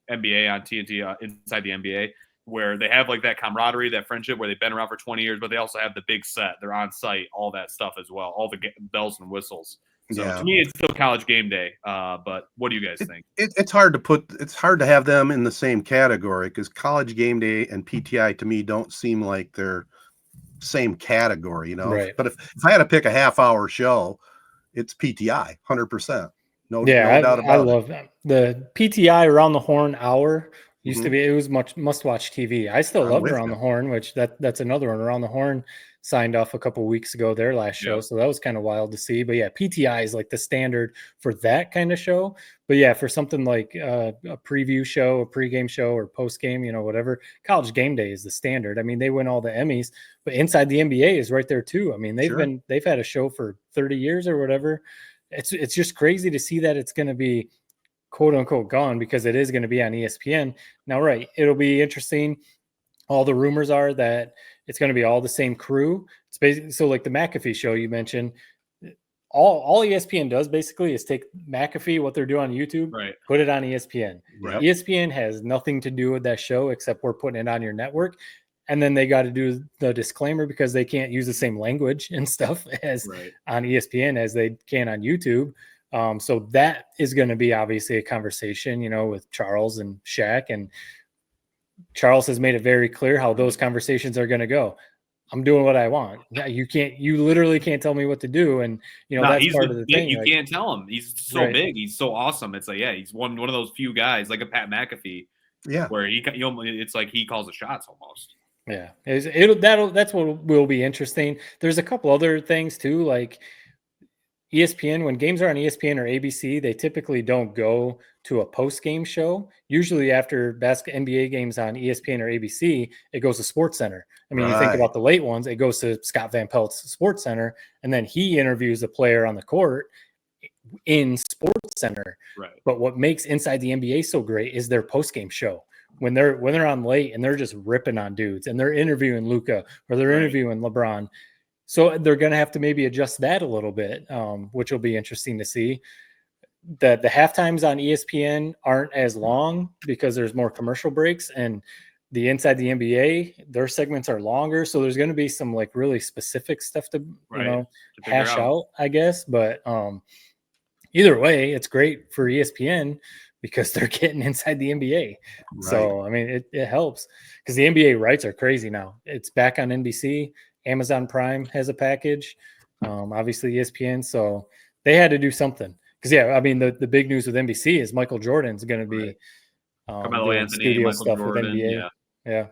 [SPEAKER 2] NBA on TNT inside the NBA, where they have like that camaraderie, that friendship, where they've been around for 20 years, but they also have the big set. They're on site, all that stuff as well, all the bells and whistles. So to me, it's still College Game Day. But what do you guys think?
[SPEAKER 1] It's hard to have them in the same category, because College Game Day and PTI to me don't seem like they're same category,
[SPEAKER 3] Right.
[SPEAKER 1] But if I had to pick a half-hour show, it's PTI, 100%. No doubt about it.
[SPEAKER 3] I love that. The PTI Around the Horn hour used to be, it was much must-watch TV. I still love Around the Horn, which that's another one. Around the Horn signed off a couple of weeks ago, their last show. So that was kind of wild to see. But yeah, PTI is like the standard for that kind of show. But yeah, for something like a preview show, a pregame show, or postgame, whatever, College Game Day is the standard. I mean, they win all the Emmys, but Inside the NBA is right there too. I mean, they've had a show for 30 years or whatever. It's just crazy to see that it's going to be quote unquote gone, because it is going to be on ESPN. Now, right, it'll be interesting. All the rumors are that it's going to be all the same crew. It's basically, so like the McAfee show you mentioned, all ESPN does basically is take McAfee, what they're doing on YouTube,
[SPEAKER 2] Right.
[SPEAKER 3] put it on ESPN.
[SPEAKER 1] Right.
[SPEAKER 3] ESPN has nothing to do with that show except we're putting it on your network. And then they got to do the disclaimer because they can't use the same language and stuff as on ESPN as they can on YouTube. So that is going to be obviously a conversation, with Charles and Shaq. And Charles has made it very clear how those conversations are going to go. I'm doing what I want. Yeah, you literally can't tell me what to do. And that's part of the thing.
[SPEAKER 2] You can't tell him. He's so big. He's so awesome. It's like, he's one of those few guys like a Pat McAfee. Yeah. Where it's like he calls the shots almost.
[SPEAKER 3] Yeah. That's what will be interesting. There's a couple other things too, like ESPN, when games are on ESPN or ABC, they typically don't go to a post-game show. Usually after NBA games on ESPN or ABC, it goes to SportsCenter. I mean, you think about the late ones, it goes to Scott Van Pelt's SportsCenter, and then he interviews the player on the court in SportsCenter.
[SPEAKER 2] Right.
[SPEAKER 3] But what makes Inside the NBA so great is their post-game show. When they're on late and they're just ripping on dudes and they're interviewing Luka or they're interviewing LeBron. So they're going to have to maybe adjust that a little bit, which will be interesting to see. The halftimes on ESPN aren't as long because there's more commercial breaks, and the Inside the NBA, their segments are longer. So there's going to be some like really specific stuff to hash out, I guess. But either way, it's great for ESPN because they're getting Inside the NBA. Right. So, I mean, it helps because the NBA rights are crazy now. It's back on NBC. Amazon Prime has a package, obviously ESPN. So they had to do something. Because, I mean, the big news with NBC is Michael Jordan's going to be doing studio Michael stuff Jordan, with NBA. Yeah.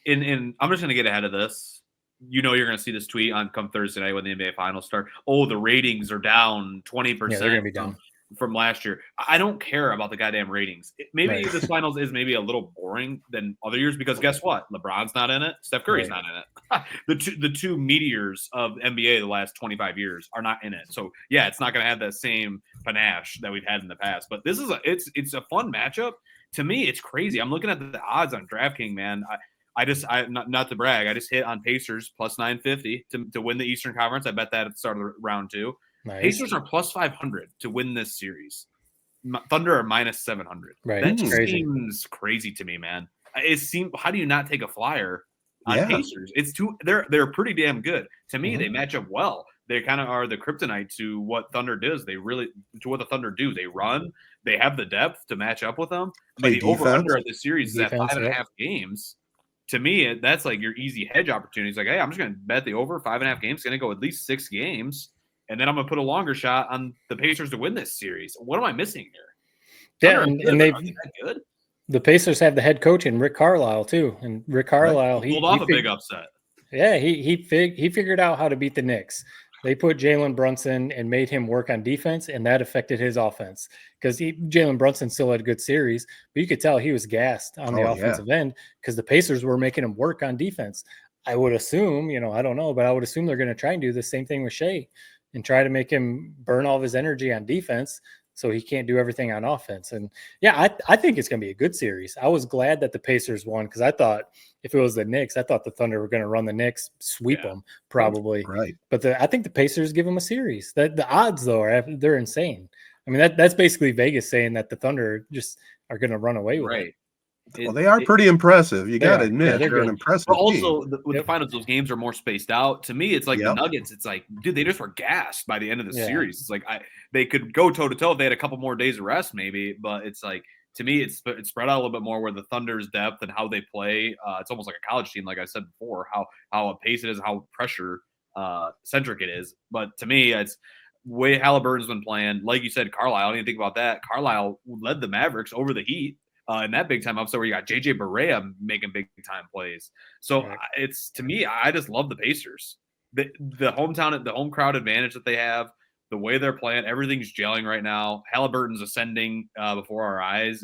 [SPEAKER 2] And I'm just going to get ahead of this. You're going to see this tweet on come Thursday night when the NBA finals start. Oh, the ratings are down 20%.
[SPEAKER 3] Yeah, they're going to be down.
[SPEAKER 2] From last year. I don't care about the goddamn ratings. Maybe this finals is maybe a little boring than other years because guess what? LeBron's not in it. Steph Curry's not in it. The two meteors of NBA the last 25 years are not in it. So yeah, it's not going to have that same panache that we've had in the past. But this is it's a fun matchup. To me, it's crazy. I'm looking at the odds on DraftKings, man. I not to brag. I just hit on Pacers plus 950 to win the Eastern Conference. I bet that at the start of round 2.
[SPEAKER 3] Nice.
[SPEAKER 2] Pacers are plus 500 to win this series. Thunder are minus 700.
[SPEAKER 3] Right.
[SPEAKER 2] That just seems crazy to me, man. How do you not take a flyer on Pacers? They're pretty damn good. To me, they match up well. They kind of are the kryptonite to what Thunder does. To what the Thunder do. They run. They have the depth to match up with them. I mean, the over-under of the series is at 5.5 games. To me, that's like your easy hedge opportunity. It's like, hey, I'm just going to bet the over 5.5 games. It's going to go at least 6 games. And then I'm going to put a longer shot on the Pacers to win this series. What am I missing here?
[SPEAKER 3] Yeah, and they've good. The Pacers have the head coach in Rick Carlisle too, and Rick Carlisle
[SPEAKER 2] he pulled off a big upset.
[SPEAKER 3] Yeah, he figured out how to beat the Knicks. They put Jalen Brunson and made him work on defense, and that affected his offense because Jalen Brunson still had a good series, but you could tell he was gassed on the offensive end because the Pacers were making him work on defense. I would assume, I don't know, but I would assume they're going to try and do the same thing with Shea and try to make him burn all of his energy on defense so he can't do everything on offense. And yeah, I think it's going to be a good series. I was glad that the Pacers won because I thought if it was the Knicks, I thought the Thunder were going to run the Knicks, sweep them probably.
[SPEAKER 1] Right.
[SPEAKER 3] But I think the Pacers give them a series. The odds, though, they're insane. I mean, that's basically Vegas saying that the Thunder just are going to run away with it.
[SPEAKER 1] Well, they are pretty impressive. You got to admit, they're an impressive
[SPEAKER 2] team. Also, with the finals, those games are more spaced out. To me, it's like the Nuggets. It's like, dude, they just were gassed by the end of the series. It's like they could go toe-to-toe if they had a couple more days of rest maybe, but it's like, to me, it's spread out a little bit more where the Thunder's depth and how they play. It's almost like a college team, like I said before, how a pace it is, how pressure centric it is. But to me, it's way Halliburton's been playing. Like you said, Carlisle, I didn't think about that. Carlisle led the Mavericks over the Heat. In that big time upset where you got JJ Barea making big time plays. So it's, to me, I just love the Pacers. The home crowd advantage that they have, the way they're playing, everything's gelling right now. Halliburton's ascending before our eyes.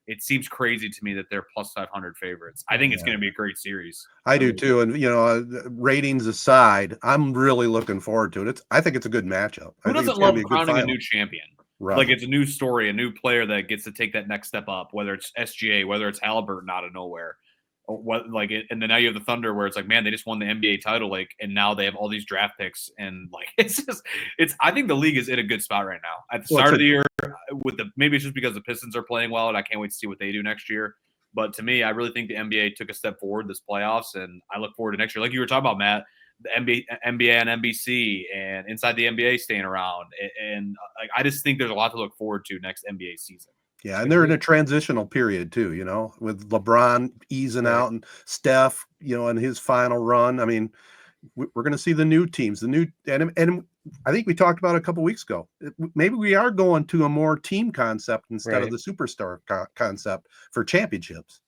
[SPEAKER 2] It seems crazy to me that they're plus 500 favorites. I think it's going to be a great series.
[SPEAKER 1] I do too. And, ratings aside, I'm really looking forward to it. I think it's a good matchup.
[SPEAKER 2] Who doesn't love crowning a new champion? Right. Like it's a new story, a new player that gets to take that next step up, whether it's SGA, whether it's Halliburton out of nowhere. what like it, and then now you have the Thunder where it's like, man, they just won the NBA title, like, and now they have all these draft picks, and like it's I think the league is in a good spot right now. At the start of the year, with the maybe it's just because the Pistons are playing well, and I can't wait to see what they do next year. But to me, I really think the NBA took a step forward this playoffs, and I look forward to next year. Like you were talking about, Matt, the NBA and NBC and Inside the NBA staying around, and like I just think there's a lot to look forward to next NBA season.
[SPEAKER 1] Yeah, and they're in a transitional period too, with LeBron easing out and Steph, in his final run. I mean, we're going to see the new teams, and I think we talked about it a couple weeks ago. Maybe we are going to a more team concept instead of the superstar concept for championships.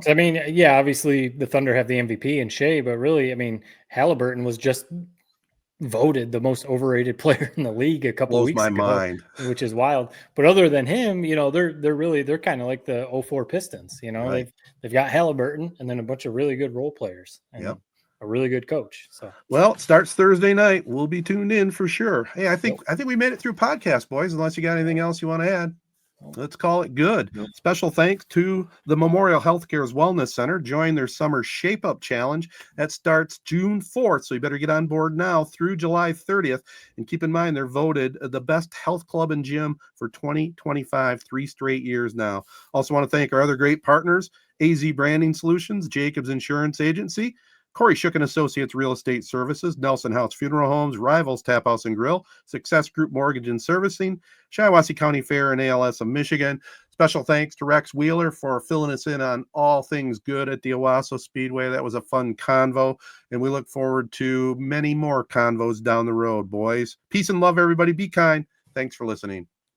[SPEAKER 3] I mean, yeah, obviously the Thunder have the MVP in Shea, but really, I mean, Halliburton was just voted the most overrated player in the league a couple of weeks ago,
[SPEAKER 1] mind.
[SPEAKER 3] Which is wild. But other than him, they're kind of like the 04 Pistons.
[SPEAKER 1] Right.
[SPEAKER 3] They've got Halliburton and then a bunch of really good role players and a really good coach. So
[SPEAKER 1] well, it starts Thursday night. We'll be tuned in for sure. Hey, I think we made it through podcast, boys. Unless you got anything else you want to add. Let's call it good. Yep. Special thanks to the Memorial Healthcare's Wellness Center. Join their summer Shape Up Challenge. That starts June 4th, so you better get on board now through July 30th. And keep in mind, they're voted the best health club and gym for 2025, 3 straight years now. Also want to thank our other great partners, AZee Branding Solutions, Jacobs Insurance Agency, Kori Shook & Associates Real Estate Services, Nelson House Funeral Homes, Rivals Taphouse and Grille, Success Group Mortgage and Servicing, Shiawassee County Fair and ALS of Michigan. Special thanks to Rex Wheeler for filling us in on all things good at the Owosso Speedway. That was a fun convo, and we look forward to many more convos down the road, boys. Peace and love, everybody. Be kind. Thanks for listening.